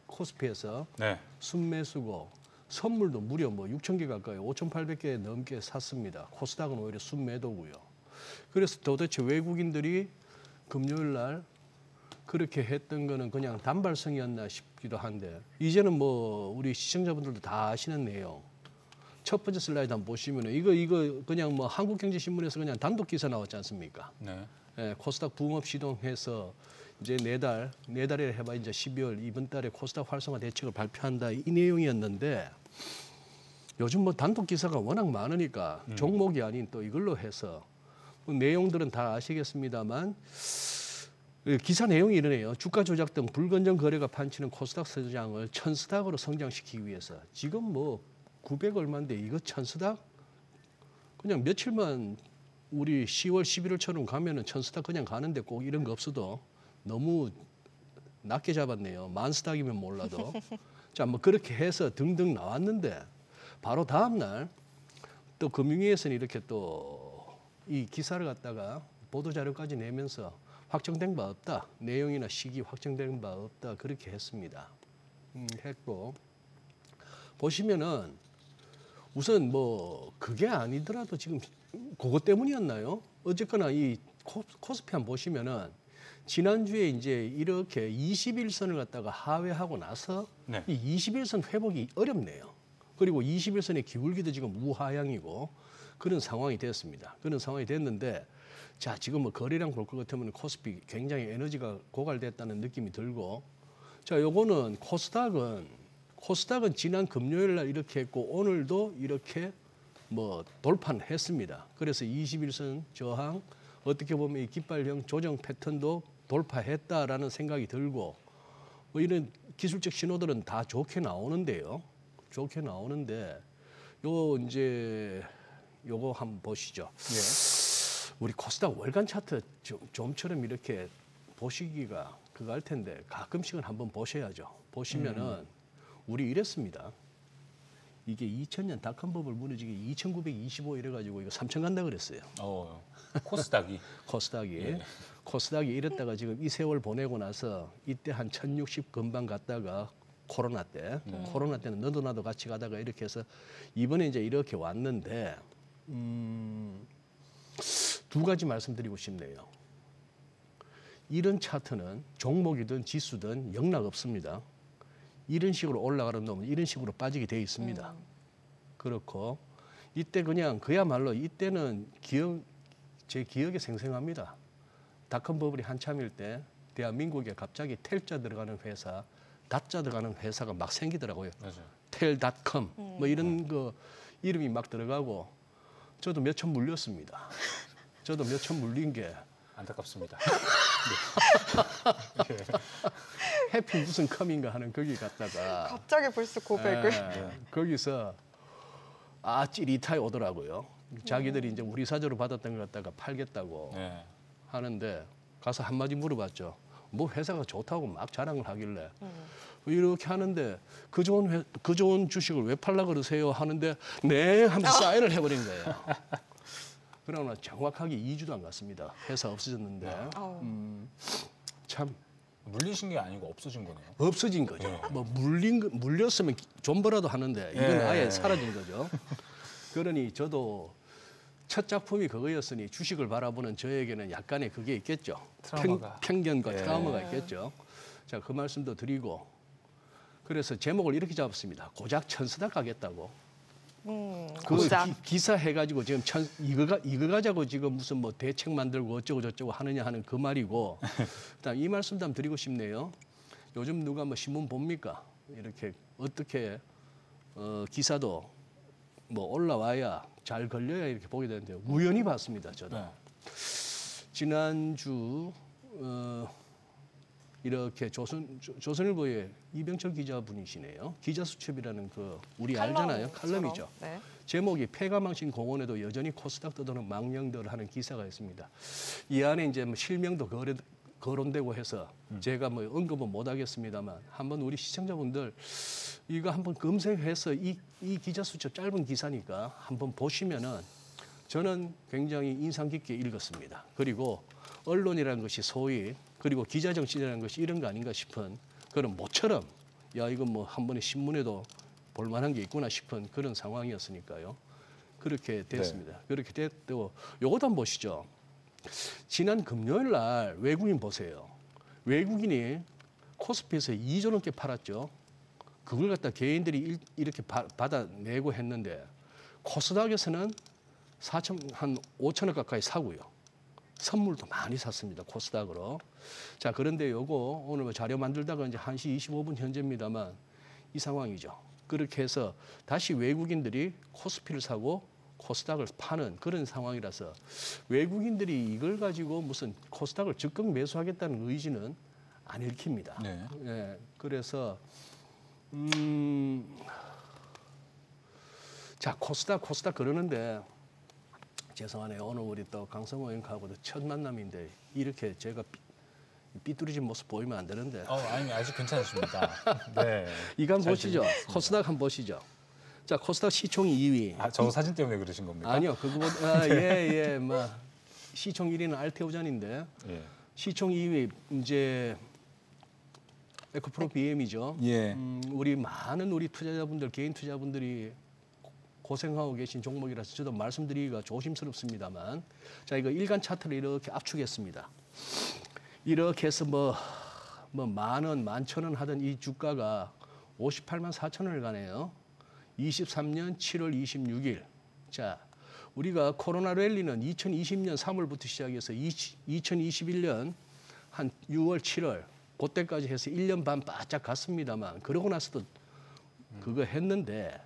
코스피에서 네. 순매수고 선물도 무려 뭐 6천 개 가까이 5,800개 넘게 샀습니다. 코스닥은 오히려 순매도고요. 그래서 도대체 외국인들이 금요일 날 그렇게 했던 거는 그냥 단발성이었나 싶기도 한데 이제는 뭐 우리 시청자분들도 다 아시는 내용. 첫 번째 슬라이드 한번 보시면은 이거 그냥 뭐 한국경제신문에서 그냥 단독 기사 나왔지 않습니까? 네. 예, 코스닥 붕업 시동해서 이제 네 달에 해봐 이제 12월 이번 달에 코스닥 활성화 대책을 발표한다 이 내용이었는데 요즘 뭐 단독 기사가 워낙 많으니까 종목이 아닌 또 이걸로 해서 뭐 내용들은 다 아시겠습니다만 기사 내용이 이러네요. 주가 조작 등 불건전 거래가 판치는 코스닥 시장을 천스닥으로 성장시키기 위해서 지금 뭐 900 얼마인데 이거 천스닥 그냥 며칠만 우리 10월 11월처럼 가면은 천스닥 그냥 가는데 꼭 이런 거 없어도 너무 낮게 잡았네요. 만스닥이면 몰라도. 자, 뭐 그렇게 해서 등등 나왔는데 바로 다음 날 또 금융위에서는 이렇게 또 이 기사를 갖다가 보도 자료까지 내면서 확정된 바 없다. 내용이나 시기 확정된 바 없다. 그렇게 했습니다. 했고 보시면은 우선 뭐 그게 아니더라도 지금 그것 때문이었나요? 어쨌거나 이 코스피 한번 보시면은 지난주에 이제 이렇게 21선을 갖다가 하회하고 나서 네. 이 21선 회복이 어렵네요. 그리고 21선의 기울기도 지금 우하향이고 그런 상황이 됐습니다. 그런 상황이 됐는데 자, 지금 뭐 거래량 볼 것 같으면 코스피 굉장히 에너지가 고갈됐다는 느낌이 들고 자, 요거는 코스닥은 지난 금요일 날 이렇게 했고 오늘도 이렇게 뭐 돌파는 했습니다. 그래서 21선 저항 어떻게 보면 이 깃발형 조정 패턴도 돌파했다라는 생각이 들고 뭐 이런 기술적 신호들은 다 좋게 나오는데요. 좋게 나오는데 요거 한번 보시죠. 예. 우리 코스닥 월간 차트 좀처럼 이렇게 보시기가 그거 할 텐데 가끔씩은 한번 보셔야죠. 보시면은 우리 이랬습니다. 이게 2000년 닷컴 버블 무너지기 2925 이래가지고 이거 3000 간다 그랬어요. 코스닥이. 코스닥이. 예. 코스닥이 이랬다가 지금 이 세월 보내고 나서 이때 한 1060 금방 갔다가 코로나 때는 너도 나도 같이 가다가 이렇게 해서 이번에 이제 이렇게 왔는데 두 가지 말씀드리고 싶네요. 이런 차트는 종목이든 지수든 영락 없습니다. 이런 식으로 올라가는 놈은 이런 식으로 빠지게 돼 있습니다. 그렇고 이때 그냥 그야말로 이때는 제 기억에 생생합니다. 닷컴 버블이 한참일 때 대한민국에 갑자기 텔자 들어가는 회사, 닷자 들어가는 회사가 막 생기더라고요. 맞아요. 텔닷컴 뭐 이런 거 이름이 막 들어가고 저도 몇 천 물렸습니다. 저도 몇 천 물린 게 안타깝습니다. 해피 무슨 컴인가 하는 거기 갔다가 갑자기 벌써 고백을. 거기서 찌릿하게 오더라고요. 자기들이 이제 우리 사저로 받았던 걸 갖다가 팔겠다고 네. 하는데 가서 한마디 물어봤죠. 뭐 회사가 좋다고 막 자랑을 하길래 이렇게 하는데 그 좋은 주식을 왜 팔라 그러세요 하는데 네 하면서 사인을 해버린 거예요. 그러나 정확하게 2주도 안 갔습니다. 회사 없어졌는데 참 물리신 게 아니고 없어진 거네요. 없어진 거죠. 뭐 물렸으면 존버라도 하는데 이건 아예 사라진 거죠. 그러니 저도 첫 작품이 그거였으니 주식을 바라보는 저에게는 약간의 그게 있겠죠. 트라우마가. 편견과 트라우마가 있겠죠. 자, 그 말씀도 드리고 그래서 제목을 이렇게 잡았습니다. 고작 천스닥 가겠다고. 그 고작. 기사 해가지고 지금 이거 가자고 지금 무슨 뭐 대책 만들고 어쩌고 저쩌고 하느냐 하는 그 말이고. 일단 이 말씀도 한번 드리고 싶네요. 요즘 누가 뭐 신문 봅니까? 이렇게 어떻게 기사도 뭐 올라와야 잘 걸려야 이렇게 보게 되는데 우연히 봤습니다. 저도 지난주 이렇게 조선일보의 이병철 기자분이시네요. 기자수첩이라는 그 우리 알잖아요. 칼럼이죠. 네. 제목이 폐가망신 공원에도 여전히 코스닥 떠도는 망령들 하는 기사가 있습니다. 이 안에 이제 뭐 실명도 거론되고 해서 제가 뭐 언급은 못 하겠습니다만 한번 우리 시청자분들 이거 한번 검색해서 이 기자수첩 짧은 기사니까 한번 보시면은 저는 굉장히 인상 깊게 읽었습니다. 그리고 언론이라는 것이 소위 그리고 기자 정신이라는 것이 이런 거 아닌가 싶은 그런 모처럼 야 이거 뭐 한 번에 신문에도 볼 만한 게 있구나 싶은 그런 상황이었으니까요. 그렇게 됐습니다. 그렇게 됐고 요것도 한번 보시죠. 지난 금요일 날 외국인 보세요. 외국인이 코스피에서 2조 넘게 팔았죠. 그걸 갖다 개인들이 이렇게 받아내고 했는데 코스닥에서는 한 5천억 가까이 사고요. 선물도 많이 샀습니다. 코스닥으로. 자, 그런데 요거 오늘 뭐 자료 만들다가 이제 1시 25분 현재입니다만 이 상황이죠. 그렇게 해서 다시 외국인들이 코스피를 사고 코스닥을 파는 그런 상황이라서 외국인들이 이걸 가지고 무슨 코스닥을 적극 매수하겠다는 의지는 안 읽힙니다. 네. 예, 그래서 자 코스닥 그러는데 죄송하네요. 오늘 우리 또 강성호 앵커하고도 첫 만남인데 이렇게 제가 삐뚤어진 모습 보이면 안 되는데. 아니 아직 괜찮으십니다. 네. 이거 한번 보시죠. 코스닥 한번 보시죠. 자, 코스닥 시총 2위. 저 사진 때문에 그러신 겁니까? 아니요, 그거보다 예, 뭐 시총 1위는 알테오잔인데 예. 시총 2위 이제 에코프로 BM이죠. 예. 우리 많은 우리 투자자분들, 개인 투자분들이 고생하고 계신 종목이라서 저도 말씀드리기가 조심스럽습니다만, 자 이거 일간 차트를 이렇게 압축했습니다. 이렇게 해서 뭐 10,000원, 11,000원 하던 이 주가가 58만 4천원을 가네요. 23년 7월 26일. 자, 우리가 코로나 랠리는 2020년 3월부터 시작해서 2021년 한 6월, 7월 그때까지 해서 1년 반 바짝 갔습니다만 그러고 나서도 그거 했는데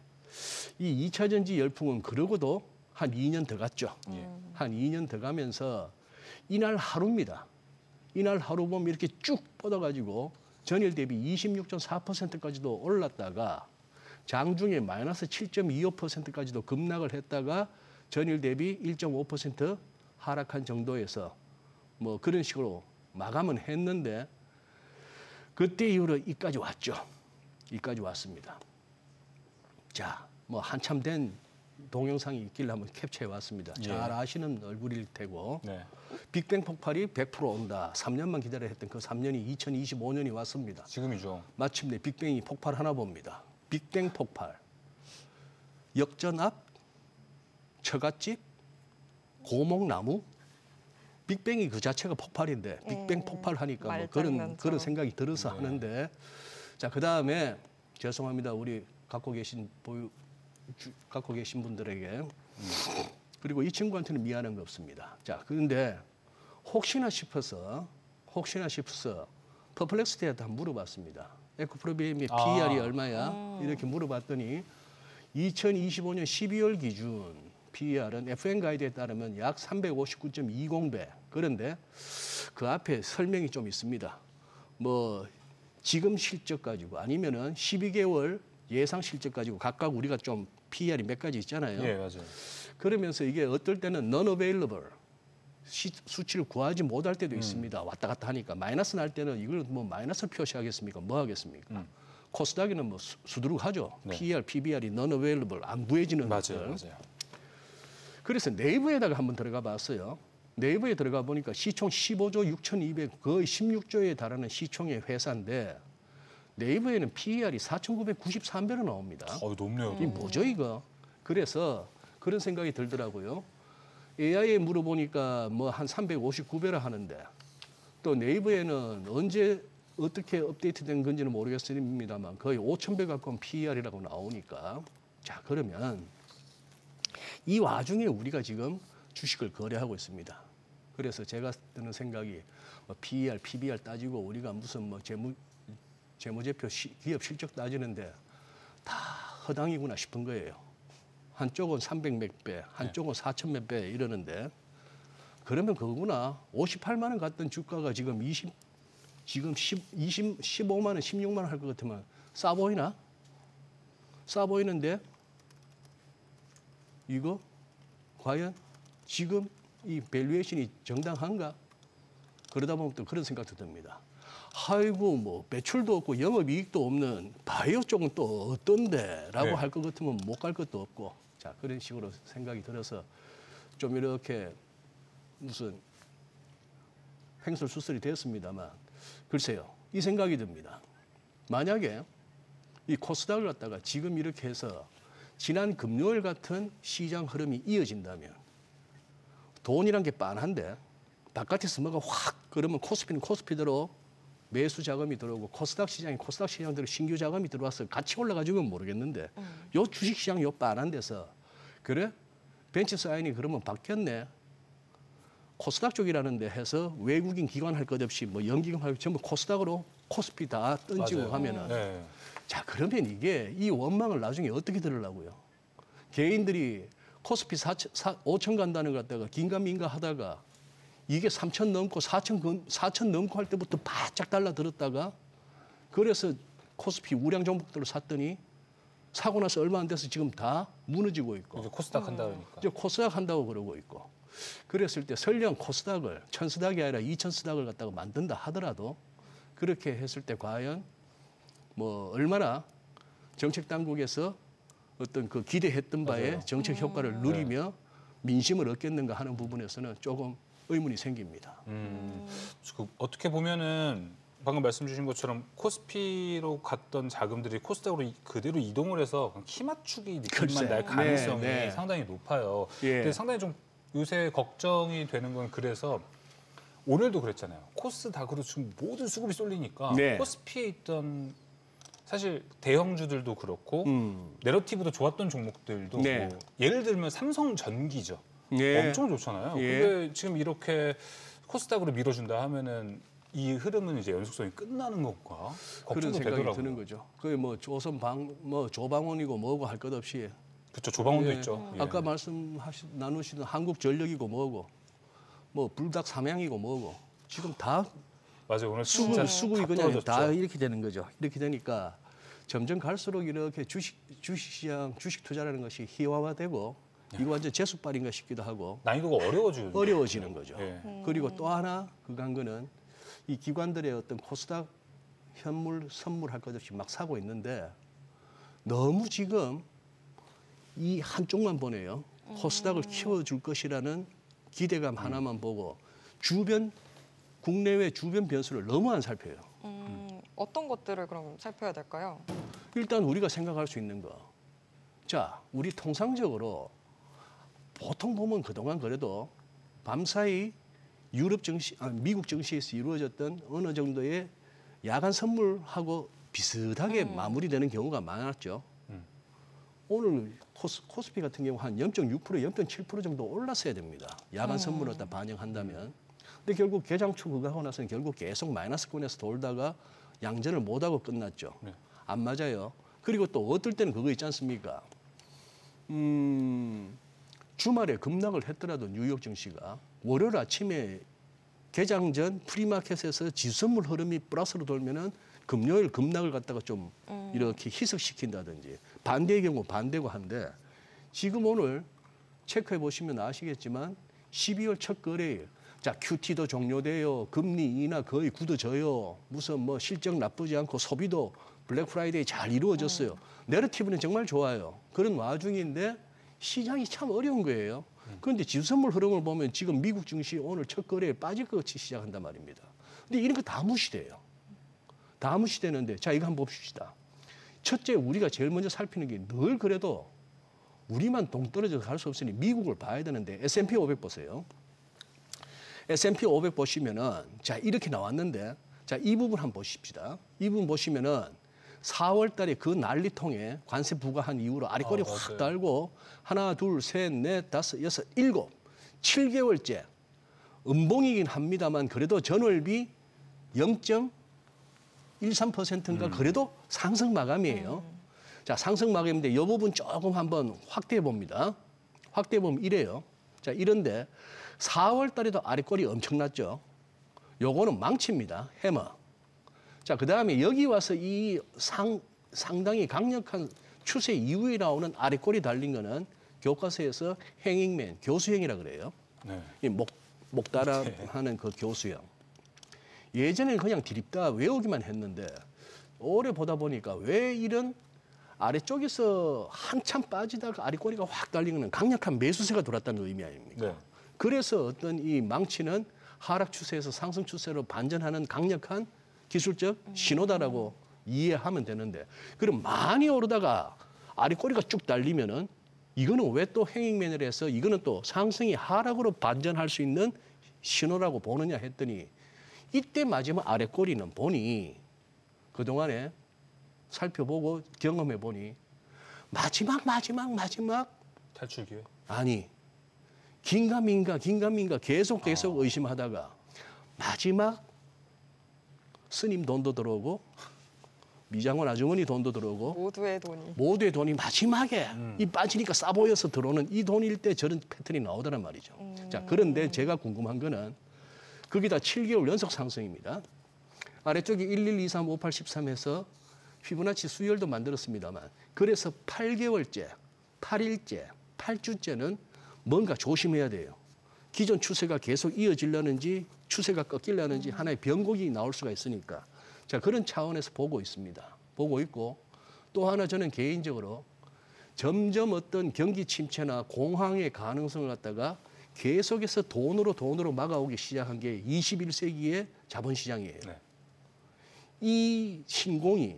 이 2차 전지 열풍은 그러고도 한 2년 더 갔죠. 한 2년 더 가면서 이날 하루입니다. 이날 하루 보면 이렇게 쭉 뻗어가지고 전일 대비 26.4%까지도 올랐다가 장중에 마이너스 7.25%까지도 급락을 했다가 전일 대비 1.5% 하락한 정도에서 뭐 그런 식으로 마감은 했는데 그때 이후로 이까지 왔죠. 이까지 왔습니다. 자, 뭐 한참 된 동영상이 있길래 한번 캡처해 왔습니다. 잘 아시는 얼굴일 테고. 네. 빅뱅 폭발이 100% 온다. 3년만 기다려 했던 그 3년이 2025년이 왔습니다. 지금이죠. 마침내 빅뱅이 폭발하나 봅니다. 빅뱅 폭발. 역전 앞, 처갓집, 고목나무. 빅뱅이 그 자체가 폭발인데 빅뱅 폭발하니까 뭐 그런 생각이 들어서 하는데 자, 그다음에 죄송합니다. 우리 갖고 계신 분들에게 그리고 이 친구한테는 미안한 거 없습니다. 자, 그런데 혹시나 싶어서 퍼플렉스티한테 한번 물어봤습니다. 에코프로비엠의 PER이 얼마야? 이렇게 물어봤더니 2025년 12월 기준 PER은 FN 가이드에 따르면 약 359.20배. 그런데 그 앞에 설명이 좀 있습니다. 뭐 지금 실적 가지고 아니면은 12개월 예상 실적 가지고 각각 우리가 좀 PER이 몇 가지 있잖아요. 예, 맞아요. 그러면서 이게 어떨 때는 non-available 수치를 구하지 못할 때도 있습니다. 왔다 갔다 하니까 마이너스 날 때는 이걸 뭐 마이너스 표시하겠습니까? 뭐 하겠습니까? 코스닥에는 뭐 수두룩하죠. 네. PER, PBR이 non-available 안 구해지는 맞아요, 것들. 맞아요. 그래서 네이버에다가 한번 들어가 봤어요. 네이버에 들어가 보니까 시총 15조 6,200 거의 16조에 달하는 시총의 회사인데 네이버에는 PER이 4,993배로 나옵니다. 높네요. 이 뭐죠 이거? 그래서 그런 생각이 들더라고요. AI에 물어보니까 뭐 한 359배라 하는데 또 네이버에는 언제 어떻게 업데이트된 건지는 모르겠습니다만 거의 5,000배 가까운 PER이라고 나오니까 자 그러면 이 와중에 우리가 지금 주식을 거래하고 있습니다. 그래서 제가 드는 생각이 뭐 PER, PBR 따지고 우리가 무슨 뭐 재무제표 기업 실적 따지는데 다 허당이구나 싶은 거예요. 한쪽은 300몇 배, 한쪽은 4천 몇 배 이러는데 그러면 그거구나. 58만 원 갔던 주가가 지금 15만 원, 16만 원 할 것 같으면 싸 보이나? 싸 보이는데 이거 과연 지금 이 밸류에이션이 정당한가? 그러다 보면 또 그런 생각도 듭니다. 아이고 뭐 매출도 없고 영업이익도 없는 바이오 쪽은 또 어떤데? 라고 네. 할 것 같으면 못 갈 것도 없고 자 그런 식으로 생각이 들어서 좀 이렇게 무슨 횡설수설이 됐습니다만 글쎄요 이 생각이 듭니다. 만약에 이 코스닥을 갖다가 지금 이렇게 해서 지난 금요일 같은 시장 흐름이 이어진다면 돈이란 게 빤한데 바깥에서 뭐가 확 그러면 코스피는 코스피대로 매수 자금이 들어오고 코스닥 시장이 코스닥 시장대로 신규 자금이 들어와서 같이 올라가지고는 모르겠는데 요 주식 시장 요 빤한 데서 그래 벤치 사인이 그러면 바뀌었네. 코스닥 쪽이라는 데 해서 외국인 기관 할 것 없이 뭐 연기금 할 것 전부 코스닥으로 코스피 다 던지고 맞아요. 하면은 네. 자 그러면 이게 이 원망을 나중에 어떻게 들으려고요? 개인들이 코스피 5천 간다는 것 갖다가 긴가민가 하다가 이게 3천 넘고 4천 넘고 할 때부터 바짝 달라들었다가 그래서 코스피 우량 종목들을 샀더니 사고 나서 얼마 안 돼서 지금 다 무너지고 있고 이제 코스닥 한다 그러니까. 이제 코스닥 한다고 그러고 있고 그랬을 때 설령 코스닥을 1,000스닥이 아니라 2,000스닥을 갖다가 만든다 하더라도 그렇게 했을 때 과연 뭐 얼마나 정책 당국에서 어떤 그 기대했던 바에 맞아요. 정책 효과를 누리며 민심을 얻겠는가 하는 부분에서는 조금 의문이 생깁니다. 그 어떻게 보면은 방금 말씀 주신 것처럼 코스피로 갔던 자금들이 코스닥으로 그대로 이동을 해서 키 맞추기 느낌만 글쎄. 날 가능성이 네, 네. 상당히 높아요. 예. 근데 상당히 좀 요새 걱정이 되는 건 그래서 오늘도 그랬잖아요. 코스닥으로 지금 모든 수급이 쏠리니까 네. 코스피에 있던 사실 대형주들도 그렇고 내러티브도 좋았던 종목들도 네. 뭐 예를 들면 삼성전기죠. 네. 엄청 좋잖아요. 예. 근데 지금 이렇게 코스닥으로 밀어준다 하면은 이 흐름은 이제 연속성이 끝나는 건가? 그런 걱정도 생각이 되더라고요. 드는 거죠. 그게 뭐 조방원이고 뭐고 할 것 없이 그렇죠. 조방원도 예. 있죠. 예. 아까 나누시던 한국전력이고 뭐고 뭐 불닭 삼양이고 뭐고 지금 다 맞아요. 오늘 진짜 수급이 다 그냥 떨어졌죠. 다 이렇게 되는 거죠. 이렇게 되니까 점점 갈수록 이렇게 주식시장 주식 투자라는 것이 희화화되고 이거 완전 제수발인가 싶기도 하고 난이도가 어려워지는 거죠. 예. 그리고 또 하나 그간 거는 이 기관들의 어떤 코스닥 현물 선물할 것 없이 막 사고 있는데 너무 지금 이 한쪽만 보네요. 코스닥을 키워줄 것이라는 기대감 하나만 보고 국내외 주변 변수를 너무 안 살펴요. 어떤 것들을 그럼 살펴야 될까요? 일단 우리가 생각할 수 있는 거. 자, 우리 통상적으로 보통 보면 그동안 그래도 밤사이 미국 증시에서 이루어졌던 어느 정도의 야간 선물하고 비슷하게 마무리되는 경우가 많았죠. 오늘 코스피 같은 경우 한 0.6%, 0.7% 정도 올랐어야 됩니다. 야간 선물을 다 반영한다면. 근데 결국 개장초 그거 하고 나서는 결국 계속 마이너스권에서 돌다가 양전을 못하고 끝났죠. 네. 안 맞아요. 그리고 또 어떨 때는 그거 있지 않습니까? 주말에 급락을 했더라도 뉴욕 증시가 월요일 아침에 개장 전 프리마켓에서 지수선물 흐름이 플러스로 돌면은 금요일 급락을 갖다가 좀 이렇게 희석시킨다든지 반대의 경우 반대고 한데 지금 오늘 체크해 보시면 아시겠지만 12월 첫 거래일 자 QT도 종료돼요. 금리 인하 거의 굳어져요. 무슨 뭐 실적 나쁘지 않고 소비도 블랙 프라이데이 잘 이루어졌어요. 내러티브는 정말 좋아요. 그런 와중인데 시장이 참 어려운 거예요. 그런데 지수선물 흐름을 보면 지금 미국 증시 오늘 첫 거래에 빠질 것 같이 시작한단 말입니다. 근데 이런 거 다 무시돼요. 다 무시되는데 자 이거 한번 봅시다. 첫째 우리가 제일 먼저 살피는 게 늘 그래도 우리만 동떨어져서 갈 수 없으니 미국을 봐야 되는데 S&P 500 보세요. S&P 500 보시면은 자 이렇게 나왔는데 자 이 부분 한번 보십시다. 이 부분 보시면은 4월 달에 그 난리통에 관세 부과한 이후로 아래꼬리 확 달고 하나, 둘, 셋, 넷, 다섯, 여섯, 일곱, 7개월째 음봉이긴 합니다만 그래도 전월비 0.13%인가 그래도 상승 마감이에요. 자, 상승 마감인데 이 부분 조금 한번 확대해 봅니다. 확대해 보면 이래요. 자, 이런데 4월 달에도 아래꼬리 엄청났죠. 요거는 망치입니다. 해머. 자, 그다음에 여기 와서 이 상당히 강력한 추세 이후에 나오는 아래꼬리 달린 거는 교과서에서 행잉맨, 교수형이라 그래요. 네. 이 목따라 하는 그 교수형. 예전에는 그냥 드립다 외우기만 했는데 오래 보다 보니까 왜 이런 아래쪽에서 한참 빠지다가 아래꼬리가 확 달린 거는 강력한 매수세가 돌았다는 의미 아닙니까? 네. 그래서 어떤 이 망치는 하락 추세에서 상승 추세로 반전하는 강력한 기술적 신호다라고 이해하면 되는데 그럼 많이 오르다가 아래꼬리가 쭉 달리면은 이거는 왜 또 행잉맨을 해서 이거는 또 상승이 하락으로 반전할 수 있는 신호라고 보느냐 했더니 이때 마지막 아래꼬리는 보니 그동안에 살펴보고 경험해 보니 마지막 탈출 기회. 아니 긴가민가 계속 의심하다가 마지막 스님 돈도 들어오고 미장원 아주머니 돈도 들어오고 모두의 돈이 마지막에 이 빠지니까 싸 보여서 들어오는 이 돈일 때 저런 패턴이 나오더란 말이죠. 자, 그런데 제가 궁금한 거는 거기다 7개월 연속 상승입니다. 아래쪽에 11, 23, 58, 13에서 피부나치 수열도 만들었습니다만 그래서 8개월째, 8일째, 8주째는 뭔가 조심해야 돼요. 기존 추세가 계속 이어지려는지 추세가 꺾이려는지 하나의 변곡이 나올 수가 있으니까 자 그런 차원에서 보고 있습니다. 보고 있고 또 하나 저는 개인적으로 점점 어떤 경기 침체나 공황의 가능성을 갖다가 계속해서 돈으로 막아오기 시작한 게 21세기의 자본시장이에요. 네. 이 신공이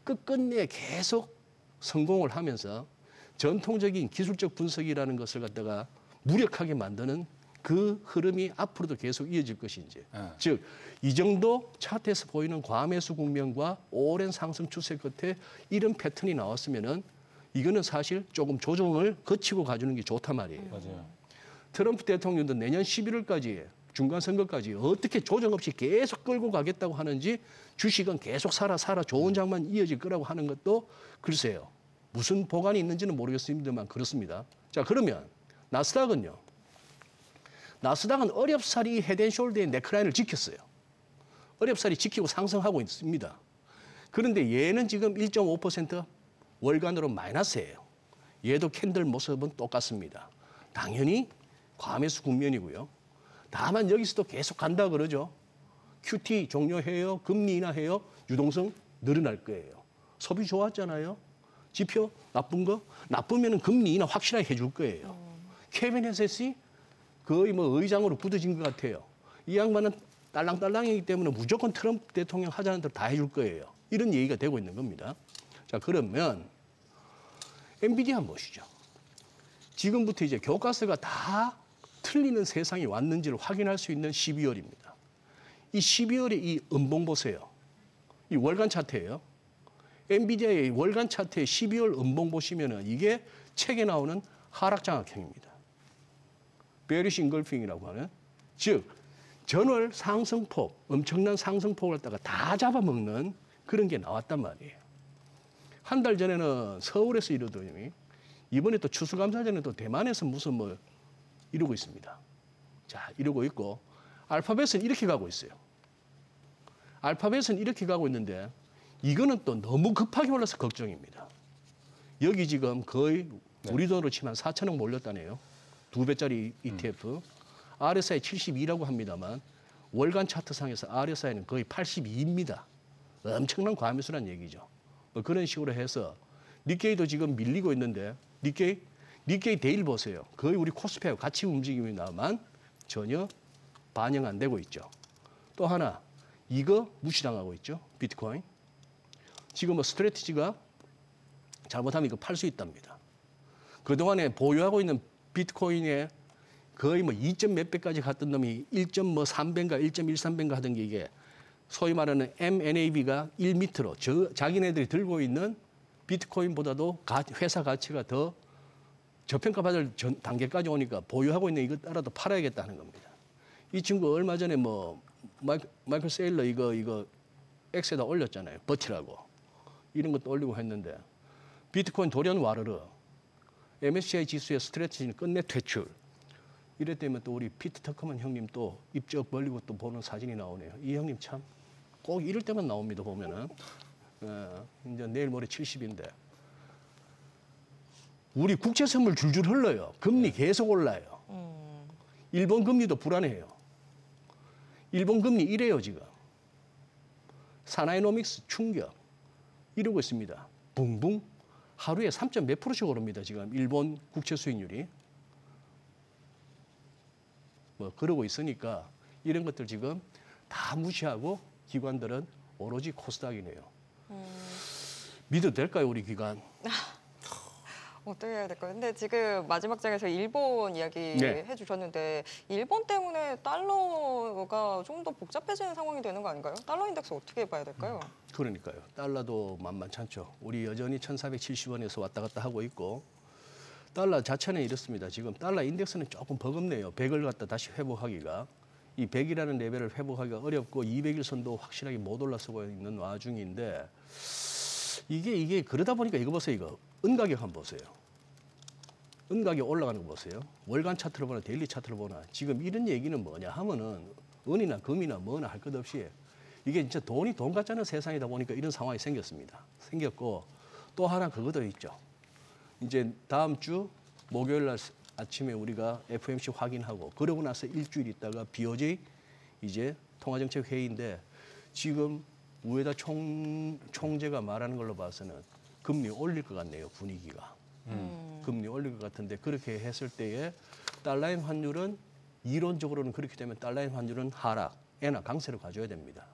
끝끝내 계속 성공을 하면서 전통적인 기술적 분석이라는 것을 갖다가 무력하게 만드는 그 흐름이 앞으로도 계속 이어질 것인지. 즉, 이 정도 차트에서 보이는 과매수 국면과 오랜 상승 추세 끝에 이런 패턴이 나왔으면은 이거는 사실 조금 조정을 거치고 가주는 게 좋단 말이에요. 맞아요. 트럼프 대통령도 내년 11월까지 중간 선거까지 어떻게 조정 없이 계속 끌고 가겠다고 하는지 주식은 계속 사라 좋은 장만 이어질 거라고 하는 것도 글쎄요. 무슨 보관이 있는지는 모르겠습니다만 그렇습니다. 자, 그러면 나스닥은요. 나스닥은 어렵사리 헤드앤숄더의 네크라인을 지켰어요. 어렵사리 지키고 상승하고 있습니다. 그런데 얘는 지금 1.5% 월간으로 마이너스예요. 얘도 캔들 모습은 똑같습니다. 당연히 과매수 국면이고요. 다만 여기서도 계속 간다 그러죠. QT 종료해요. 금리 인하해요. 유동성 늘어날 거예요. 소비 좋았잖아요. 지표 나쁜 거? 나쁘면 금리 인하 확실하게 해줄 거예요. 케빈 헤셋이 거의 뭐 의장으로 굳어진 것 같아요. 이 양반은 딸랑딸랑이기 때문에 무조건 트럼프 대통령 하자는 대로 다 해줄 거예요. 이런 얘기가 되고 있는 겁니다. 자, 그러면 엔비디아 한번 보시죠. 지금부터 이제 교과서가 다 틀리는 세상이 왔는지를 확인할 수 있는 12월입니다. 이 12월에 이 음봉 보세요. 이 월간 차트예요. 엔비디아의 월간 차트의 12월 음봉 보시면은 이게 책에 나오는 하락장악형입니다. 베리시 인걸핑이라고 하는 즉 전월 상승폭, 엄청난 상승폭을 갖다가 다 잡아먹는 그런 게 나왔단 말이에요. 한 달 전에는 서울에서 이러더니 이번에 또 추수감사전에 또 대만에서 무슨 뭐 이러고 있습니다. 자, 이러고 있고 알파벳은 이렇게 가고 있어요. 알파벳은 이렇게 가고 있는데 이거는 또 너무 급하게 올라서 걱정입니다. 여기 지금 거의 우리 돈으로 치면 4천억 몰렸다네요. 2배짜리 ETF. RSI 72라고 합니다만 월간 차트상에서 RSI는 거의 82입니다. 엄청난 과매수란 얘기죠. 뭐 그런 식으로 해서 니케이도 지금 밀리고 있는데 니케이 니케이 데일 보세요. 거의 우리 코스피하고 같이 움직임이나만 전혀 반영 안 되고 있죠. 또 하나, 이거 무시당하고 있죠. 비트코인. 지금 뭐 스트래티지가 잘못하면 이거 팔 수 있답니다. 그동안에 보유하고 있는 비트코인에 거의 뭐 2점 몇 배까지 갔던 놈이 1.3배인가 1.13배인가 하던 게 이게 소위 말하는 MNAB가 1m로 자기네들이 들고 있는 비트코인보다도 회사 가치가 더 저평가받을 단계까지 오니까 보유하고 있는 이거 따라도 팔아야겠다는 겁니다. 이 친구 얼마 전에 뭐 마이클 세일러 이거 X에다 올렸잖아요. 버티라고. 이런 것도 올리고 했는데 비트코인 돌연 와르르 MSCI 지수의 스트레치는 끝내 퇴출. 이랬다면 또 우리 피트 터커먼 형님 또 입적 벌리고 또 보는 사진이 나오네요. 이 형님 참 꼭 이럴 때만 나옵니다. 보면은 이제 내일 모레 70인데 우리 국채 선물 줄줄 흘러요. 금리 계속 올라요. 일본 금리도 불안해요. 일본 금리 이래요 지금. 사나이노믹스 충격 이러고 있습니다. 붕붕 하루에 3점 몇 %씩 오릅니다. 지금 일본 국채 수익률이. 뭐 그러고 있으니까 이런 것들 지금 다 무시하고 기관들은 오로지 코스닥이네요. 믿어도 될까요 우리 기관? 어떻게 해야 될까요? 근데 지금 마지막 장에서 일본 이야기 네. 해주셨는데 일본 때문에 달러가 좀 더 복잡해지는 상황이 되는 거 아닌가요? 달러 인덱스 어떻게 봐야 될까요? 그러니까요. 달러도 만만찮죠. 우리 여전히 1,470원에서 왔다 갔다 하고 있고 달러 자체는 이렇습니다. 지금 달러 인덱스는 조금 버겁네요. 100을 갖다 다시 회복하기가. 이 100이라는 레벨을 회복하기가 어렵고 200일 선도 확실하게 못 올라서고 있는 와중인데 이게 그러다 보니까 이거 보세요. 이거 은가격 한번 보세요. 은가격 올라가는 거 보세요. 월간 차트를 보나 데일리 차트를 보나 지금 이런 얘기는 뭐냐 하면은 은이나 금이나 뭐나 할 것 없이 이게 진짜 돈 같지 않은 세상이다 보니까 이런 상황이 생겼습니다. 생겼고 또 하나 그것도 있죠. 이제 다음 주 목요일 날 아침에 우리가 FOMC 확인하고 그러고 나서 일주일 있다가 BOJ 이제 통화정책 회의인데 지금 우에다 총재가 말하는 걸로 봐서는 금리 올릴 것 같네요. 분위기가. 금리 올릴 것 같은데 그렇게 했을 때에 달러인 환율은 이론적으로는 그렇게 되면 달러인 환율은 하락, 엔화 강세로 가져야 됩니다.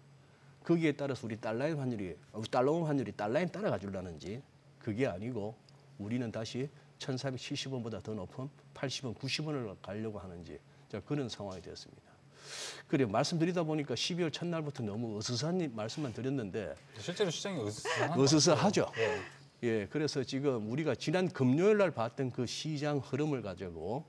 거기에 따라서 우리 달러인 환율이 달러인 따라가 주려는지 그게 아니고 우리는 다시 1,470원보다 더 높은 80원, 90원을 가려고 하는지 그런 상황이 되었습니다. 그래 말씀드리다 보니까 12월 첫날부터 너무 으스스한 말씀만 드렸는데 실제로 시장이 으스스하죠. 네. 예, 그래서 지금 우리가 지난 금요일 날 봤던 그 시장 흐름을 가지고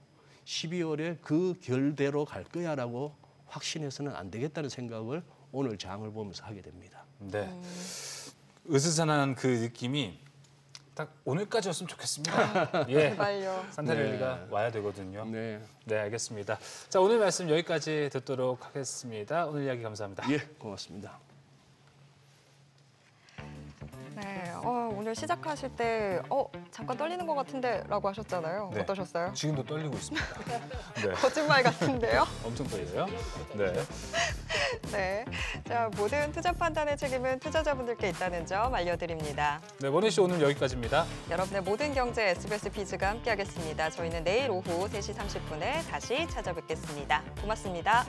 12월에 그 결대로 갈 거야라고 확신해서는 안 되겠다는 생각을 오늘 장을 보면서 하게 됩니다. 네, 으스스한 그 느낌이 딱 오늘까지였으면 좋겠습니다. 예, 제발요. 산타랠리가 와야 되거든요. 네, 네, 알겠습니다. 자, 오늘 말씀 여기까지 듣도록 하겠습니다. 오늘 이야기 감사합니다. 예, 고맙습니다. 네, 오늘 시작하실 때 잠깐 떨리는 것 같은데 라고 하셨잖아요. 네. 어떠셨어요? 지금도 떨리고 있습니다. 네, 거짓말 같은데요? 엄청 떨려요. 네. 네, 자 모든 투자 판단의 책임은 투자자분들께 있다는 점 알려드립니다. 네, 머니쇼 오늘 여기까지입니다. 여러분의 모든 경제 SBS 비즈가 함께하겠습니다. 저희는 내일 오후 3시 30분에 다시 찾아뵙겠습니다. 고맙습니다.